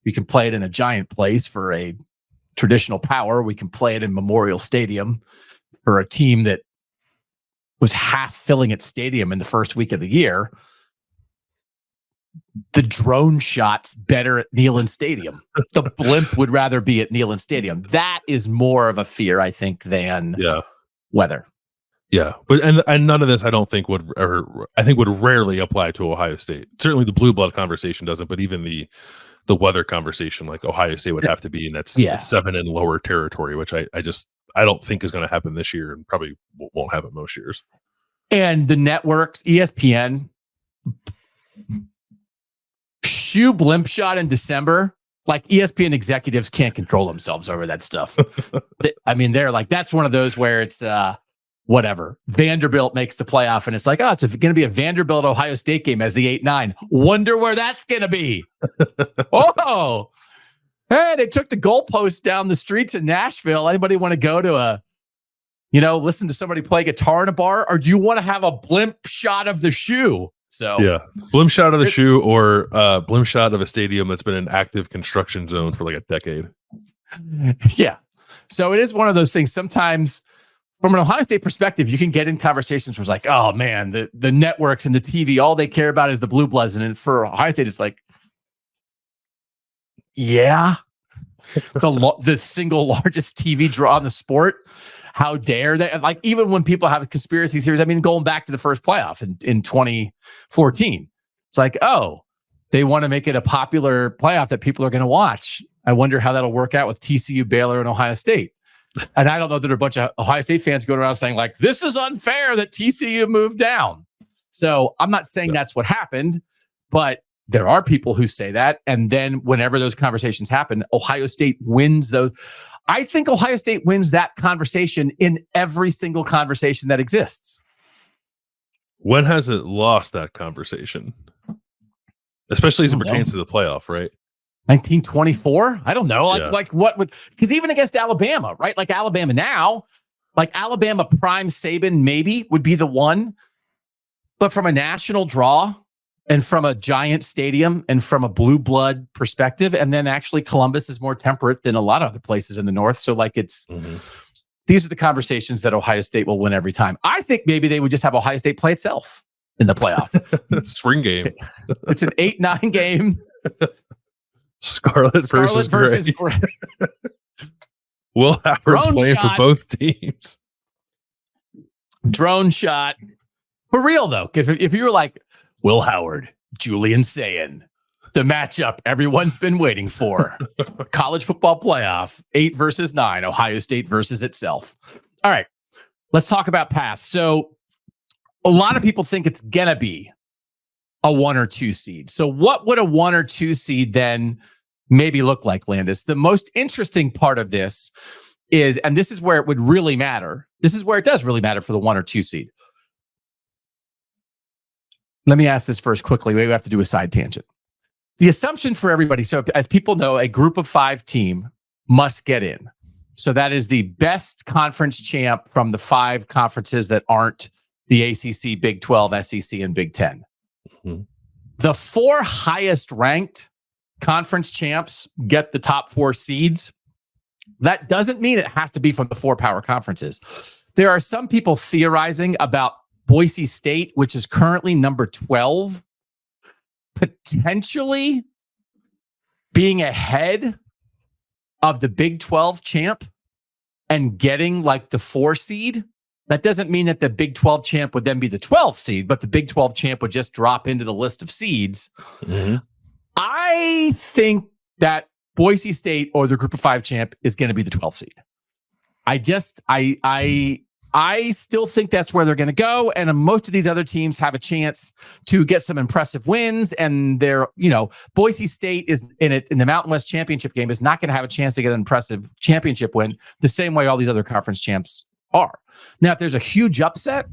we can play it in a giant place for a traditional power. We can play it in Memorial Stadium for a team that was half filling its stadium in the first week of the year. The drone shots better at Neyland Stadium. The blimp would rather be at Neyland Stadium. That is more of a fear, I think, than weather. Yeah, but and none of this I don't think would rarely apply to Ohio State. Certainly the blue blood conversation doesn't, but even the the weather conversation, like Ohio State would have to be in that 7 and lower territory, which I don't think is going to happen this year, and probably won't happen most years. And the networks, ESPN, shoe blimp shot in December. Like ESPN executives can't control themselves over that stuff. I mean, they're like, that's one of those where it's whatever. Vanderbilt makes the playoff, and it's like, oh, it's going to be a Vanderbilt Ohio State game as the 8-9. Wonder where that's going to be. Oh, hey, they took the goalpost down the streets in Nashville. Anybody want to go to listen to somebody play guitar in a bar, or do you want to have a blimp shot of the shoe? So yeah, blimp shot of the shoe, or blimp shot of a stadium that's been an active construction zone for like a decade. Yeah. So it is one of those things. Sometimes from an Ohio State perspective, you can get in conversations where it's like, oh man, the networks and the TV, all they care about is the Blue Bloods. And for Ohio State, it's like, yeah, the single largest TV draw in the sport. How dare they? Like, even when people have conspiracy theories, I mean, going back to the first playoff in 2014, it's like, oh, they want to make it a popular playoff that people are going to watch. I wonder how that'll work out with TCU, Baylor, and Ohio State. And I don't know that there are a bunch of Ohio State fans going around saying, like, this is unfair that TCU moved down. So I'm not saying that's what happened, but there are people who say that. And then whenever those conversations happen, Ohio State wins those. I think Ohio State wins that conversation in every single conversation that exists. When has it lost that conversation? Especially as it pertains to the playoff, right? 1924? I don't know. Like what would, because even against Alabama, right? Like Alabama now, like Alabama prime Saban maybe would be the one. But from a national draw and from a giant stadium and from a blue blood perspective, and then actually Columbus is more temperate than a lot of other places in the North. So like these are the conversations that Ohio State will win every time. I think maybe they would just have Ohio State play itself in the playoff. Spring game. It's an 8-9 game. Scarlet versus Gray. Will Howard's playing for both teams. Drone shot. For real, though, because if you were like, Will Howard, Julian Sayin, the matchup everyone's been waiting for. College football playoff, 8 versus 9, Ohio State versus itself. All right, let's talk about paths. So a lot of people think it's going to be a 1 or 2 seed. So what would a 1 or 2 seed then maybe look like, Landis? The most interesting part of this is, and this is where it would really matter. This is where it does really matter for the 1 or 2 seed. Let me ask this first quickly. Maybe we have to do a side tangent. The assumption for everybody, so as people know, a group of 5 team must get in. So that is the best conference champ from the 5 conferences that aren't the ACC, Big 12, SEC, and Big 10. Mm-hmm. The 4 highest ranked conference champs get the top 4 seeds. That doesn't mean it has to be from the 4 power conferences. There are some people theorizing about Boise State, which is currently number 12, potentially being ahead of the Big 12 champ and getting like the 4 seed. That doesn't mean that the Big 12 champ would then be the 12th seed, but the Big 12 champ would just drop into the list of seeds. Mm-hmm. I think that Boise State or the group of 5 champ is going to be the 12th seed. I still think that's where they're going to go. And most of these other teams have a chance to get some impressive wins. And they're, Boise State is in the Mountain West Championship game is not going to have a chance to get an impressive championship win the same way all these other conference champs are. Now, if there's a huge upset,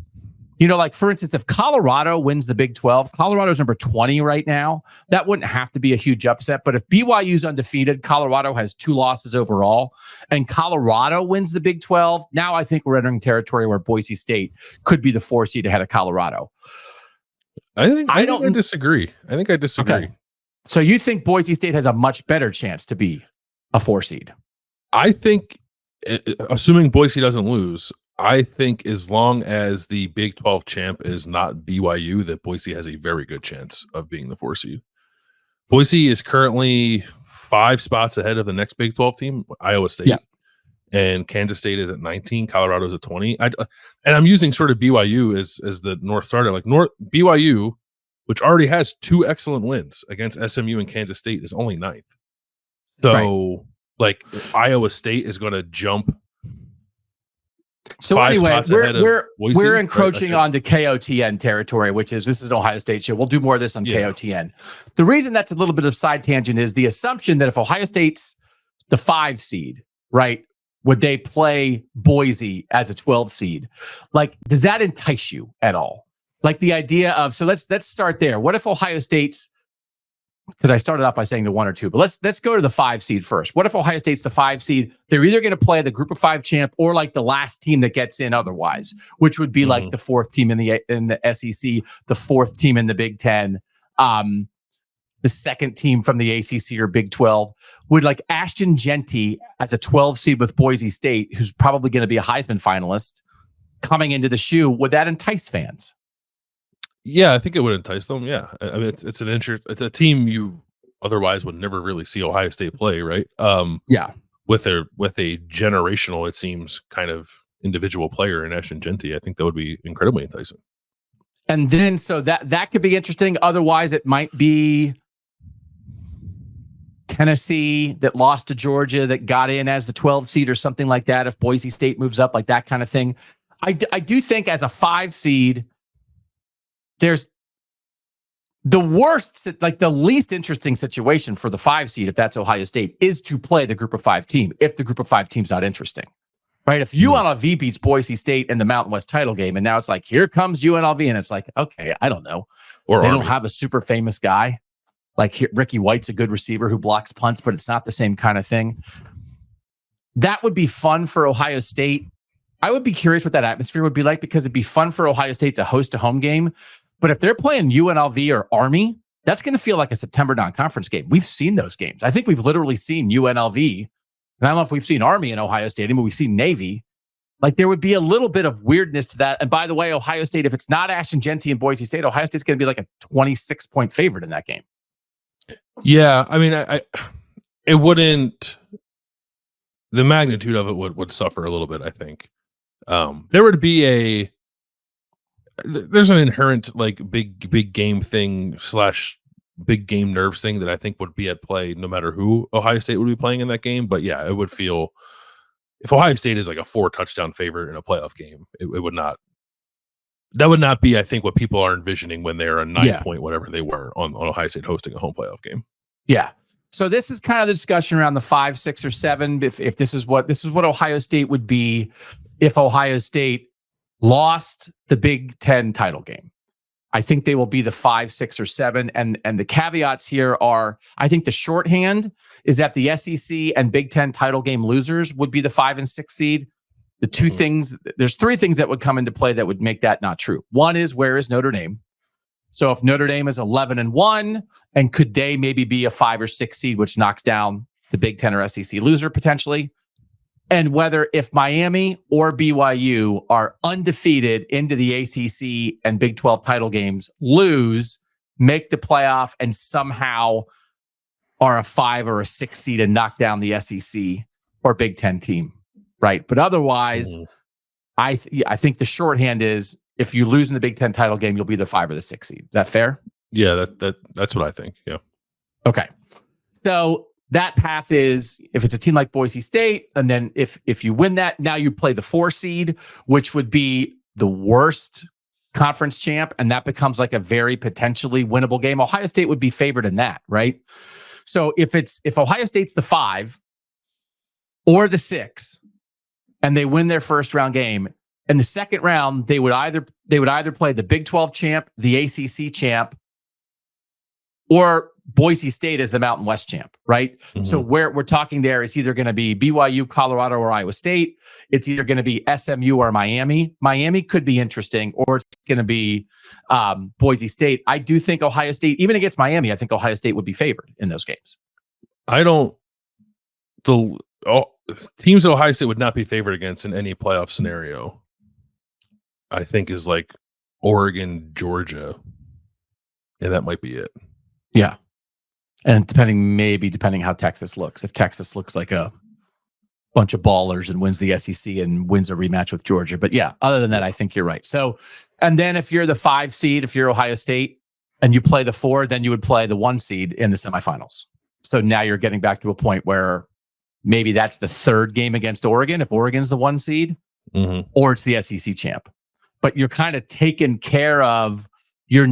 like for instance, if Colorado wins the Big 12, Colorado's number 20 right now. That wouldn't have to be a huge upset. But if BYU's undefeated, Colorado has 2 losses overall, and Colorado wins the Big 12, now I think we're entering territory where Boise State could be the 4 seed ahead of Colorado. I think I disagree. Okay. So you think Boise State has a much better chance to be a 4 seed? I think, assuming Boise doesn't lose, I think as long as the Big 12 champ is not BYU, that Boise has a very good chance of being the 4 seed. Boise is currently 5 spots ahead of the next Big 12 team, Iowa State. Yeah. And Kansas State is at 19. Colorado's at 20. And I'm using sort of BYU as the North starter. Like BYU which already has 2 excellent wins against SMU and Kansas State, is only 9th. So, like, Iowa State is going to jump. So 5 anyway, spots ahead of Boise, we're right? encroaching onto KOTN territory, which is, this is an Ohio State show. We'll do more of this on KOTN. The reason that's a little bit of side tangent is the assumption that if Ohio State's the 5 seed, right, would they play Boise as a 12 seed? Like, does that entice you at all? Like the idea of, so let's start there. What if Ohio State's, because I started off by saying the 1 or 2, but let's go to the 5 seed first. What if Ohio State's the 5 seed? They're either going to play the Group of 5 champ or like the last team that gets in otherwise, which would be like the 4th team in the SEC, the 4th team in the Big Ten, the 2nd team from the ACC or Big 12. Would like Ashton Genty as a 12 seed with Boise State, who's probably going to be a Heisman finalist, coming into the shoe, would that entice fans? Yeah, I think it would entice them. Yeah, I mean, it's a team you otherwise would never really see Ohio State play, right? Yeah, with a generational, it seems, kind of individual player in Ashton Genty, I think that would be incredibly enticing. And then so that could be interesting. Otherwise, it might be Tennessee that lost to Georgia that got in as the 12 seed or something like that. If Boise State moves up, like that kind of thing. I do think as a 5 seed. There's the worst, like the least interesting situation for the 5 seed, if that's Ohio State, is to play the Group of 5 team if the Group of 5 team's not interesting, right? If UNLV beats Boise State in the Mountain West title game, and now it's like, here comes UNLV, and it's like, okay, I don't know. Or they don't have a super famous guy. Like Ricky White's a good receiver who blocks punts, but it's not the same kind of thing. That would be fun for Ohio State. I would be curious what that atmosphere would be like, because it'd be fun for Ohio State to host a home game. But if they're playing UNLV or Army, that's going to feel like a September non-conference game. We've seen those games. I think we've literally seen UNLV. And I don't know if we've seen Army in Ohio Stadium, but we've seen Navy. Like, there would be a little bit of weirdness to that. And by the way, Ohio State, if it's not Ashton Genty and Boise State, Ohio State's going to be like a 26-point favorite in that game. Yeah, I mean, it wouldn't. The magnitude of it would suffer a little bit, I think. There would be there's an inherent like big game thing / big game nerves thing that I think would be at play no matter who Ohio State would be playing in that game. But yeah, it would feel, if Ohio State is like a 4 touchdown favorite in a playoff game, it would not. That would not be, I think, what people are envisioning when they're a 9 point whatever they were on Ohio State hosting a home playoff game. Yeah. So this is kind of the discussion around the 5, 6, or 7. If this is what Ohio State would be if Ohio State lost the Big Ten title game. I think they will be the 5, 6, or 7. And the caveats here are, I think the shorthand is that the SEC and Big Ten title game losers would be the 5 and 6 seed. The 2 things, there's 3 things that would come into play that would make that not true. One is, where is Notre Dame? So if Notre Dame is 11-1, and could they maybe be a 5 or 6 seed, which knocks down the Big Ten or SEC loser potentially? And whether if Miami or BYU are undefeated into the ACC and Big 12 title games, lose, make the playoff, and somehow are a 5 or a 6 seed and knock down the SEC or Big 10 team, right? But otherwise, I think the shorthand is, if you lose in the Big 10 title game, you'll be the 5 or the 6 seed. Is that fair? Yeah, that's what I think. Yeah. Okay. So that path is, if it's a team like Boise State, and then if you win that, now you play the 4 seed, which would be the worst conference champ, and that becomes like a very potentially winnable game. Ohio State would be favored in that, right? So if Ohio State's the 5 or the 6, and they win their first round game, in the second round they would either play the Big 12 champ, the ACC champ, or Boise State as the Mountain West champ, right? So where we're talking there, it's either going to be BYU, Colorado, or Iowa State. It's either going to be SMU or Miami. Miami could be interesting, or it's going to be Boise State. I do think Ohio State, even against Miami, I think Ohio State would be favored in those games. Teams that Ohio State would not be favored against in any playoff scenario, I think, is like Oregon, Georgia, and that might be it. Yeah. And depending how Texas looks. If Texas looks like a bunch of ballers and wins the SEC and wins a rematch with Georgia. But yeah, other than that, I think you're right. So, and then if you're the 5 seed, if you're Ohio State, and you play the 4, then you would play the 1 seed in the semifinals. So now you're getting back to a point where maybe that's the 3rd game against Oregon, if Oregon's the 1 seed, or it's the SEC champ. But you're kind of taken care of. You're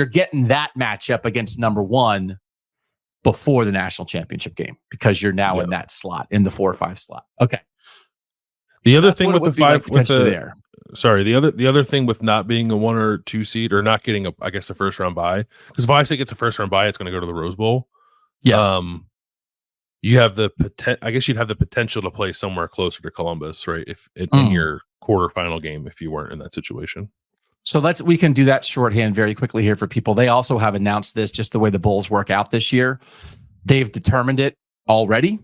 getting that matchup against number 1 before the national championship game because you're now in that slot, in the 4 or 5 slot. Okay. The other thing with the 5 there. Sorry, the other thing with not being a 1 or 2 seed or not getting a first round bye, because if Ohio State gets a first round bye, it's going to go to the Rose Bowl. Yes. You have you'd have the potential to play somewhere closer to Columbus, right? If in your quarterfinal game, if you weren't in that situation. So we can do that shorthand very quickly here for people. They also have announced this, just the way the Bulls work out this year. They've determined it already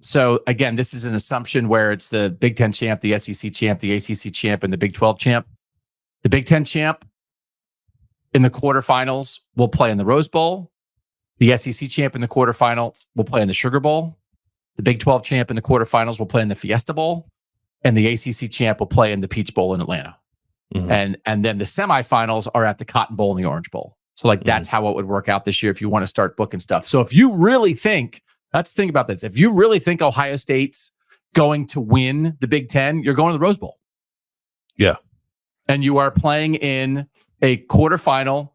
so again, this is an assumption where it's the Big Ten champ, the SEC champ, the ACC champ, and the Big 12 champ. The Big Ten champ in the quarterfinals will play in the Rose Bowl. The SEC champ in the quarterfinals will play in the Sugar Bowl. The Big 12 champ in the quarterfinals will play in the Fiesta Bowl. And the ACC champ will play in the Peach Bowl in Atlanta. And then the semifinals are at the Cotton Bowl and the Orange Bowl. So that's how it would work out this year if you want to start booking stuff. So if you really think, let's think about this. If you really think Ohio State's going to win the Big Ten, you're going to the Rose Bowl. Yeah. And you are playing in a quarterfinal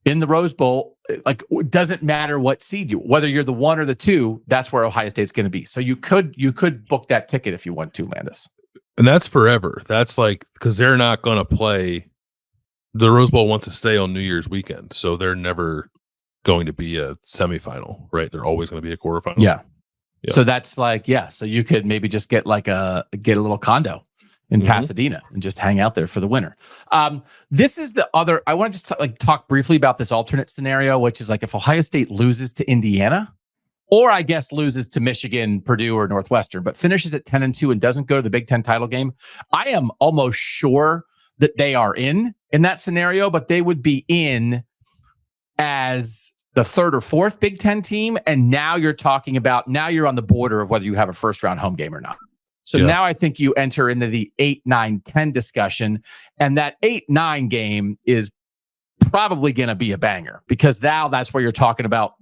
in the Rose Bowl. Like, it doesn't matter what seed whether you're the 1 or the 2, that's where Ohio State's going to be. So you could book that ticket if you want to, Landis. And that's forever. That's because they're not going to play. The Rose Bowl wants to stay on New Year's weekend, so they're never going to be a semifinal, right? They're always going to be a quarterfinal. Yeah. So that's so you could maybe just get a little condo in Pasadena and just hang out there for the winter. This is the other. I want to just talk briefly about this alternate scenario, which is if Ohio State loses to Indiana, or I guess loses to Michigan, Purdue, or Northwestern, but finishes at 10-2 and doesn't go to the Big Ten title game. I am almost sure that they are in that scenario, but they would be in as the 3rd or 4th Big Ten team. And now you're you're on the border of whether you have a first round home game or not. So now I think you enter into the 8, 9, 10 discussion. And that 8-9 game is probably going to be a banger because now that's where you're talking about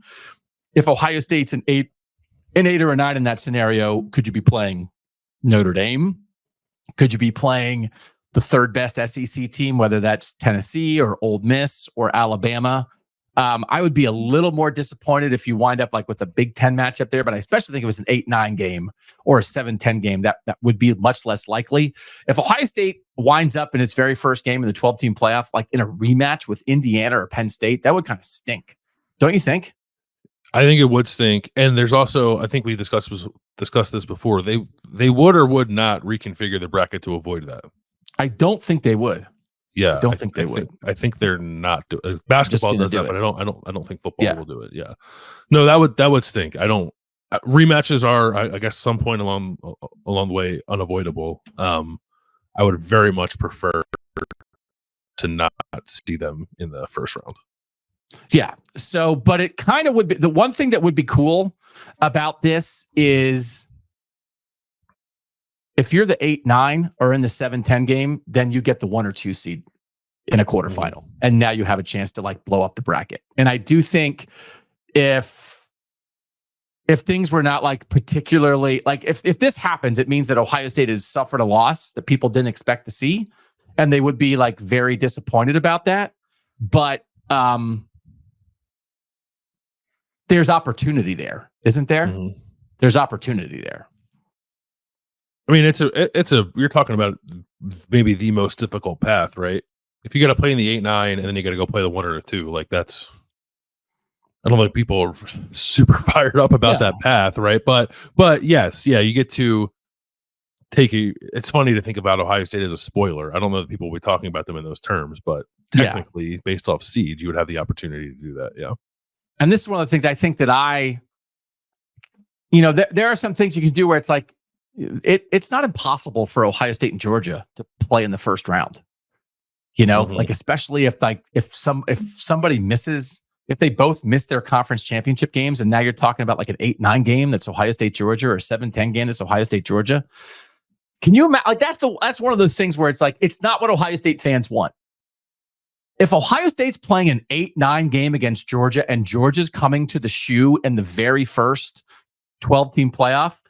if Ohio State's an 8 or a 9 in that scenario, could you be playing Notre Dame? Could you be playing the 3rd best SEC team, whether that's Tennessee or Ole Miss or Alabama? I would be a little more disappointed if you wind up with a Big Ten matchup there, but I especially think it was an 8-9 game or a 7-10 game. That would be much less likely. If Ohio State winds up in its very first game in the 12-team playoff, in a rematch with Indiana or Penn State, that would kind of stink. Don't you think? I think it would stink. And there's also, I think we discussed this before. They would or would not reconfigure the bracket to avoid that. I don't think they would. Yeah, I don't think they would. I think they're not. Basketball does that, but I don't think football will do it. Yeah, no, that would stink. I don't. Rematches are, I guess, some point along the way unavoidable. I would very much prefer to not see them in the first round. Yeah. So, but it kind of would be the one thing that would be cool about this is if you're the 8-9 or in the 7-10 game, then you get the 1 or 2 seed in a quarterfinal. And now you have a chance to blow up the bracket. And I do think if things were not particularly if this happens, it means that Ohio State has suffered a loss that people didn't expect to see. And they would be very disappointed about that. But there's opportunity there, isn't there? There's opportunity there. I mean, you're talking about maybe the most difficult path, right? If you got to play in the 8-9 and then you got to go play the 1 or 2, that's, I don't think people are super fired up about that path, right? But yes, you get to it's funny to think about Ohio State as a spoiler. I don't know that people will be talking about them in those terms, but technically based off seed, you would have the opportunity to do that. Yeah. And this is one of the things I think that there are some things you can do where it's it's not impossible for Ohio State and Georgia to play in the first round. Especially if somebody misses, if they both miss their conference championship games, and now you're talking about an 8-9 game that's Ohio State Georgia or a 7-10 game that's Ohio State Georgia. Can you imagine? That's one of those things where it's it's not what Ohio State fans want. if Ohio State's playing an 8-9 game against Georgia and Georgia's coming to the shoe in the very first 12-team playoff,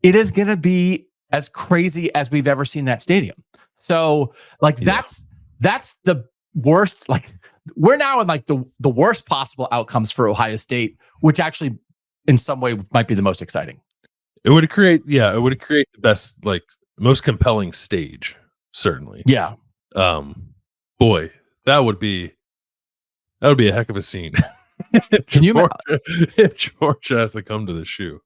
it is going to be as crazy as we've ever seen that stadium. So like that's the worst. Like we're now in like the worst possible outcomes for Ohio State, which actually in some way might be the most exciting. It would create the best, like most compelling stage, certainly. Yeah. Boy, that would be a heck of a scene. If Georgia has to come to the shoe.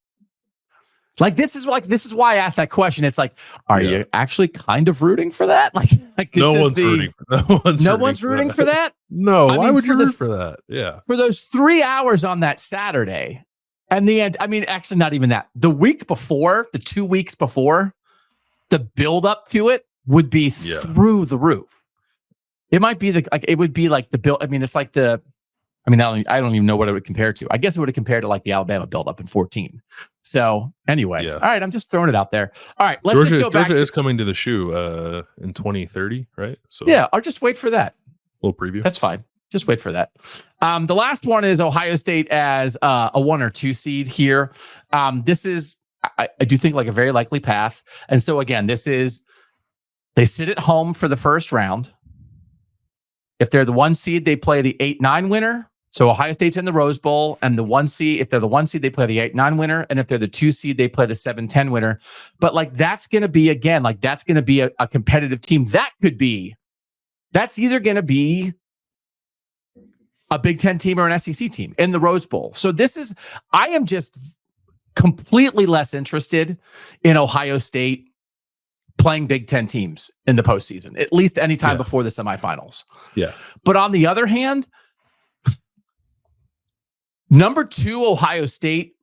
Like this is why I asked that question. It's like, are you actually kind of rooting for that? Like no one's rooting for that. No, why would you root for that? Yeah, for those 3 hours on that Saturday, and the end. I mean, actually, not even that. The week before, the 2 weeks before, the build up to it would be through the roof. It might be it would be like the build. I mean, it's like I don't even know what it would compare to. I guess it would have compared to like the Alabama buildup in 2014. So anyway, all right, I'm just throwing it out there. All right, let's just go back. Georgia is coming to the shoe in 2030, right? So yeah, I'll just wait for that. Little preview. That's fine. Just wait for that. The last one is Ohio State as a 1 or 2 seed here. This is, I do think, like a very likely path. And so again, they sit at home for the first round. If they're the 1 seed, they play the 8-9 winner. So Ohio State's in the Rose Bowl, and the 1 seed, if they're the 1 seed, they play the 8-9 winner. And if they're the 2 seed, they play the 7-10 winner. But like, that's going to be, again, like that's going to be a competitive team. That's either going to be a Big Ten team or an SEC team in the Rose Bowl. So I am just completely less interested in Ohio State playing Big Ten teams in the postseason, at least anytime before the semifinals. Yeah. But on the other hand, number 2 Ohio State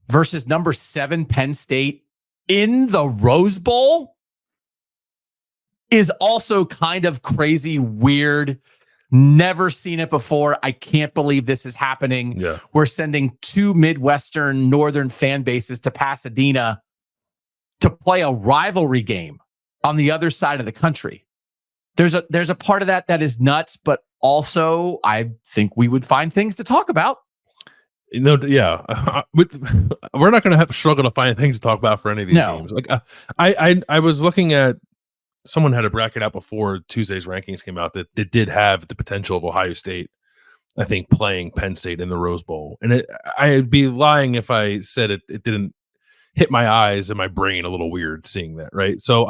versus number 7 Penn State in the Rose Bowl is also kind of crazy, weird. Never seen it before. I can't believe this is happening. Yeah. We're sending 2 Midwestern Northern fan bases to Pasadena to play a rivalry game on the other side of the country. There's a part of that is nuts, but also I think we would find things to talk about. No, yeah, we're not going to have to struggle to find things to talk about for any of these games. Like, I was looking at, someone had a bracket out before Tuesday's rankings came out that did have the potential of Ohio State, I think, playing Penn State in the Rose Bowl, and I'd be lying if I said it didn't hit my eyes and my brain a little weird seeing that, right? So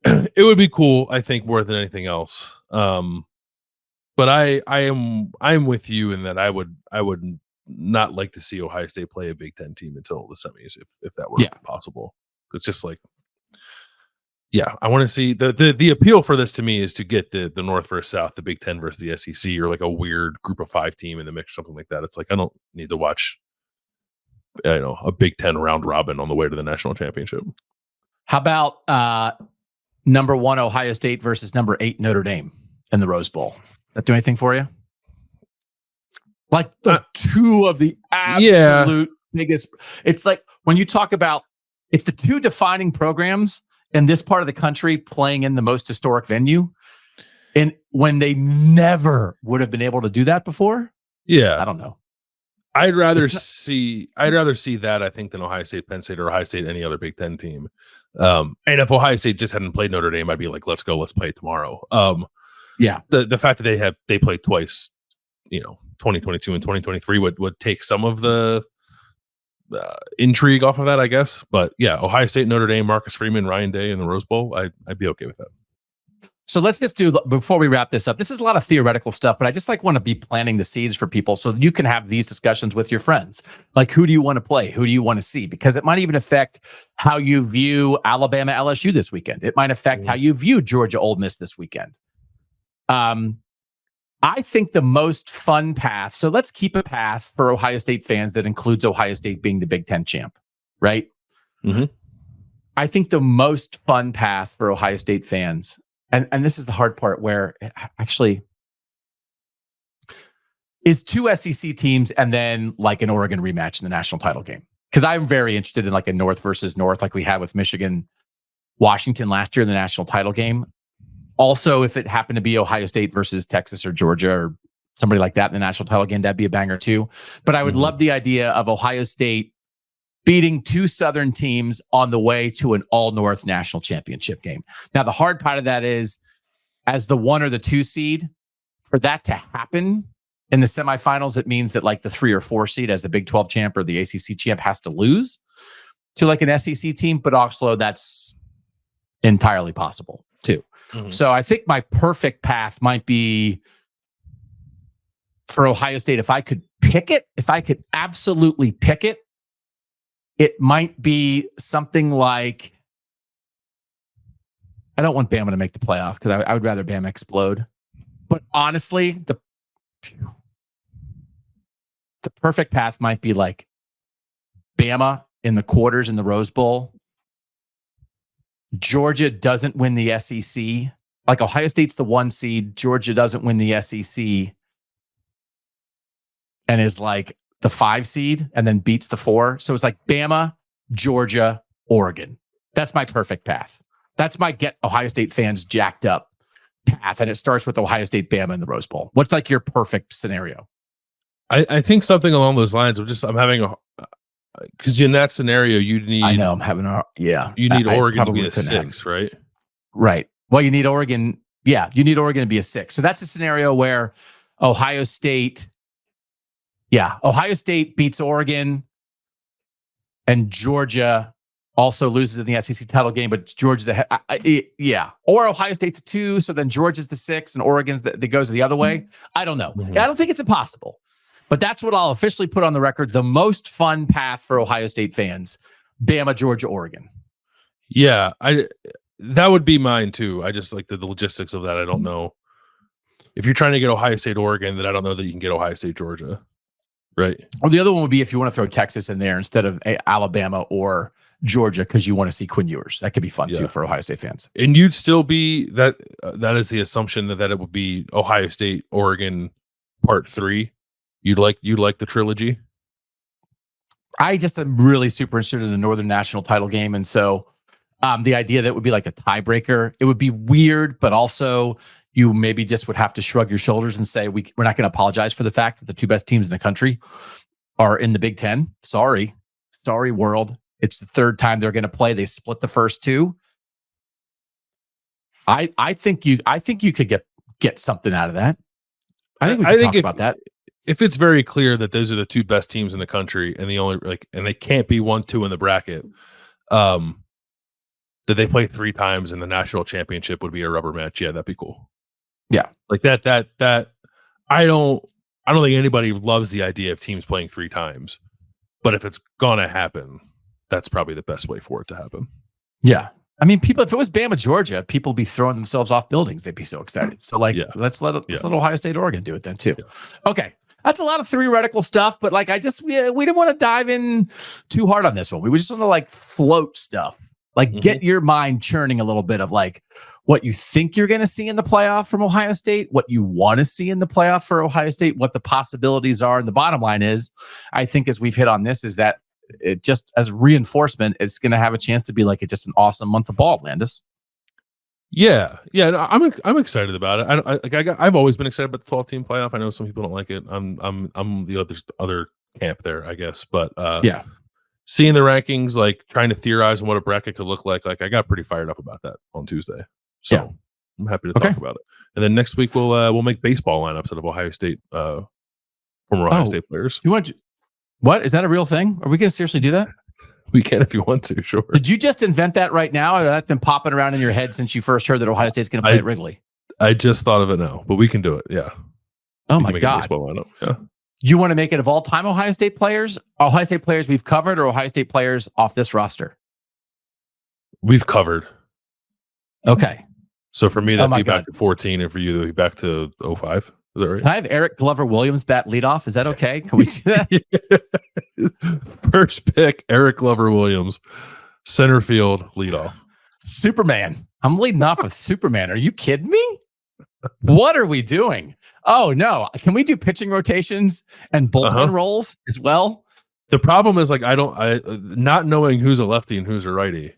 it would be cool, I think, more than anything else. But I'm with you in that I would not like to see Ohio State play a Big Ten team until the semis, if that were possible. It's just like, I want to see the appeal for this to me is to get the North versus South, the Big Ten versus the SEC, or like a weird group of 5 team in the mix, something like that. It's like, I don't need to watch, a Big Ten round robin on the way to the national championship. How about number 1 Ohio State versus number 8 Notre Dame in the Rose Bowl? That do anything for you? Like the 2 of the absolute biggest. It's like when you talk about, it's the 2 defining programs in this part of the country playing in the most historic venue, and when they never would have been able to do that before. I don't know. I'd rather see that, I think, than Ohio State, Penn State, or Ohio State, any other Big Ten team. And if Ohio State just hadn't played Notre Dame, I'd be like, let's go, let's play tomorrow. The fact that they played twice, 2022 and 2023 would take some of the intrigue off of that, I guess. But Ohio State, Notre Dame, Marcus Freeman, Ryan Day in the Rose Bowl, I'd be okay with that. So let's just do, before we wrap this up, this is a lot of theoretical stuff, but I just want to be planting the seeds for people so that you can have these discussions with your friends. Like, who do you want to play? Who do you want to see? Because it might even affect how you view Alabama LSU this weekend. It might affect how you view Georgia Ole Miss this weekend. I think the most fun path, so let's keep a path for Ohio State fans that includes Ohio State being the Big Ten champ, right? Mm-hmm. I think the most fun path for Ohio State fans, and this is the hard part, where it actually is 2 SEC teams and then like an Oregon rematch in the national title game. Because I'm very interested in like a North versus North, like we had with Michigan, Washington last year in the national title game. Also, if it happened to be Ohio State versus Texas or Georgia or somebody like that in the national title game, that'd be a banger too. But I would love the idea of Ohio State beating two Southern teams on the way to an all-North national championship game. Now, the hard part of that is, as the 1 or the 2 seed, for that to happen in the semifinals, it means that like the 3 or 4 seed as the Big 12 champ or the ACC champ has to lose to like an SEC team. But also that's entirely possible too. So I think my perfect path might be for Ohio State. If I could pick it, if I could absolutely pick it, it might be something like, I don't want Bama to make the playoff because I would rather Bama explode. But honestly, the perfect path might be like Bama in the quarters in the Rose Bowl. Georgia doesn't win the SEC. Like Ohio State's the 1 seed. Georgia doesn't win the SEC and is like the 5 seed and then beats the 4. So it's like Bama, Georgia, Oregon. That's my perfect path. That's my get Ohio State fans jacked up path. And it starts with Ohio State, Bama in the Rose Bowl. What's like your perfect scenario? I think something along those lines. I'm having a, because in that scenario, you need. I know I'm having a, yeah. You need Oregon to be a 6, right? Right. Well, you need Oregon. Yeah, you need Oregon to be a 6. So that's a scenario where Ohio State beats Oregon and Georgia also loses in the SEC title game, but Georgia's ahead. Or Ohio State's a 2, so then Georgia's the 6 and Oregon's that goes the other way. I don't know. I don't think it's impossible, but that's what I'll officially put on the record. The most fun path for Ohio State fans: Bama, Georgia, Oregon. Yeah, that would be mine too. I just like the logistics of that. I don't know if you're trying to get Ohio State, Oregon, then I don't know that you can get Ohio State, Georgia. Right. Or the other one would be if you want to throw Texas in there instead of Alabama or Georgia because you want to see Quinn Ewers. That could be fun too for Ohio State fans. And you'd still be that. That is the assumption that it would be Ohio State, Oregon, part 3. You'd like the trilogy. I just am really super interested in the Northern National title game, and so the idea that it would be like a tiebreaker, it would be weird, but also you maybe just would have to shrug your shoulders and say we're not going to apologize for the fact that the 2 best teams in the country are in the Big Ten. Sorry, world. It's the 3rd time they're going to play. They split the first 2. I think you could get something out of that. I think we can talk about that. If it's very clear that those are the 2 best teams in the country and and they can't be 1-2 in the bracket, that they play 3 times and the national championship would be a rubber match. Yeah, that'd be cool. Yeah. Like that I don't think anybody loves the idea of teams playing 3 times, but if it's gonna happen, that's probably the best way for it to happen. Yeah. I mean, people, if it was Bama, Georgia, people would be throwing themselves off buildings. They'd be so excited. So let's let Ohio State, Oregon do it then too. Yeah. Okay. That's a lot of theoretical stuff, but like we didn't want to dive in too hard on this one. We just want to like float stuff, like get your mind churning a little bit of like what you think you're going to see in the playoff from Ohio State, what you want to see in the playoff for Ohio State, what the possibilities are. And the bottom line is, I think as we've hit on this, is that it just as reinforcement, it's going to have a chance to be like just an awesome month of ball, Landis. Yeah. No, I'm excited about it. I've always been excited about the 12-team playoff. I know some people don't like it. I'm the other camp there, I guess. But seeing the rankings, like trying to theorize on what a bracket could look like I got pretty fired up about that on Tuesday. So I'm happy to talk about it. And then next week we'll make baseball lineups out of Ohio State former Ohio State players. What is that a real thing? Are we going to seriously do that? We can if you want to, sure. Did you just invent that right now, or that's been popping around in your head since you first heard that Ohio State's going to play at Wrigley? I just thought of it now, but we can do it. Yeah. Oh my God. Yeah. You want to make it of all time Ohio State players we've covered, or Ohio State players off this roster? We've covered. Okay. So for me, that'd be back to 14, and for you, that'd be back to 05. Is that right? Can I have Eric Glover Williams bat leadoff? Is that okay? Can we do that? First pick, Eric Glover Williams, center field leadoff. Superman. I'm leading off with Superman. Are you kidding me? What are we doing? Oh no! Can we do pitching rotations and bullpen roles as well? The problem is like not knowing who's a lefty and who's a righty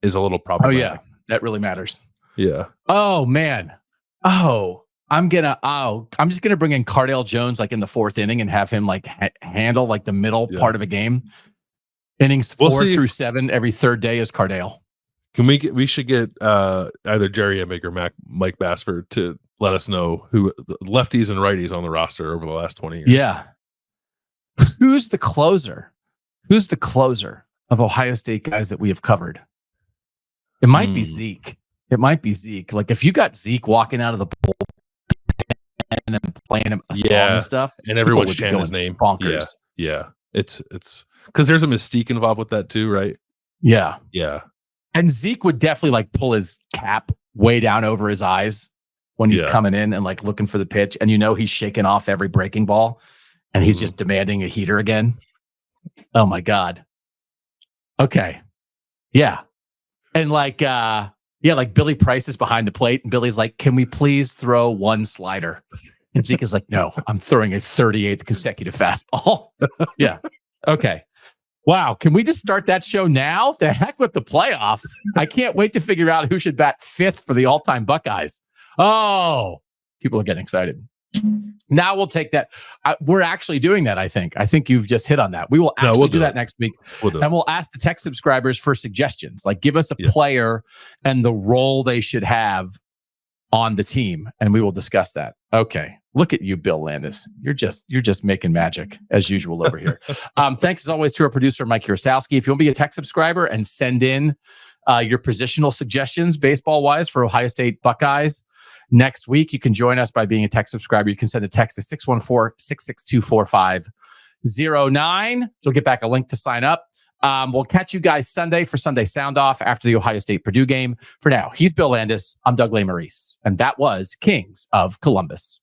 is a little problematic. Oh yeah, that really matters. Yeah. Oh man. I'm just gonna bring in Cardale Jones like in the 4th inning and have him like handle like the middle part of a game. Innings 4 through 7 every 3rd day is Cardale. Can we should get either Jerry Emig or Mike Bassford to let us know who the lefties and righties on the roster over the last 20 years. Yeah. Who's the closer? Who's the closer of Ohio State guys that we have covered? It might be Zeke. It might be Zeke. Like if you got Zeke walking out of the bullpen and playing him a song and stuff, and everyone's chanting his name. Bonkers. Yeah. It's because there's a mystique involved with that too, right? Yeah. Yeah. And Zeke would definitely like pull his cap way down over his eyes when he's coming in and like looking for the pitch. And he's shaking off every breaking ball and he's just demanding a heater again. Oh my God. Okay. Yeah. And like Billy Price is behind the plate and Billy's like, can we please throw one slider? And Zeke is like, no, I'm throwing a 38th consecutive fastball. Yeah. Okay. Wow. Can we just start that show now? The heck with the playoff. I can't wait to figure out who should bat 5th for the all-time Buckeyes. Oh, people are getting excited. Now we'll take that. We're actually doing that, I think. I think you've just hit on that. We will actually do that next week. And we'll ask the tech subscribers for suggestions. Like give us a player and the role they should have on the team. And we will discuss that. Okay. Look at you, Bill Landis. You're just making magic as usual over here. Thanks as always to our producer, Mike Kurosowski. If you want to be a tech subscriber and send in your positional suggestions baseball wise for Ohio State Buckeyes next week, you can join us by being a tech subscriber. You can send a text to 614-662-4509. You'll get back a link to sign up. We'll catch you guys Sunday for Sunday Sound Off after the Ohio State Purdue game. For now, he's Bill Landis. I'm Doug Lesmerises. And that was Kings of Columbus.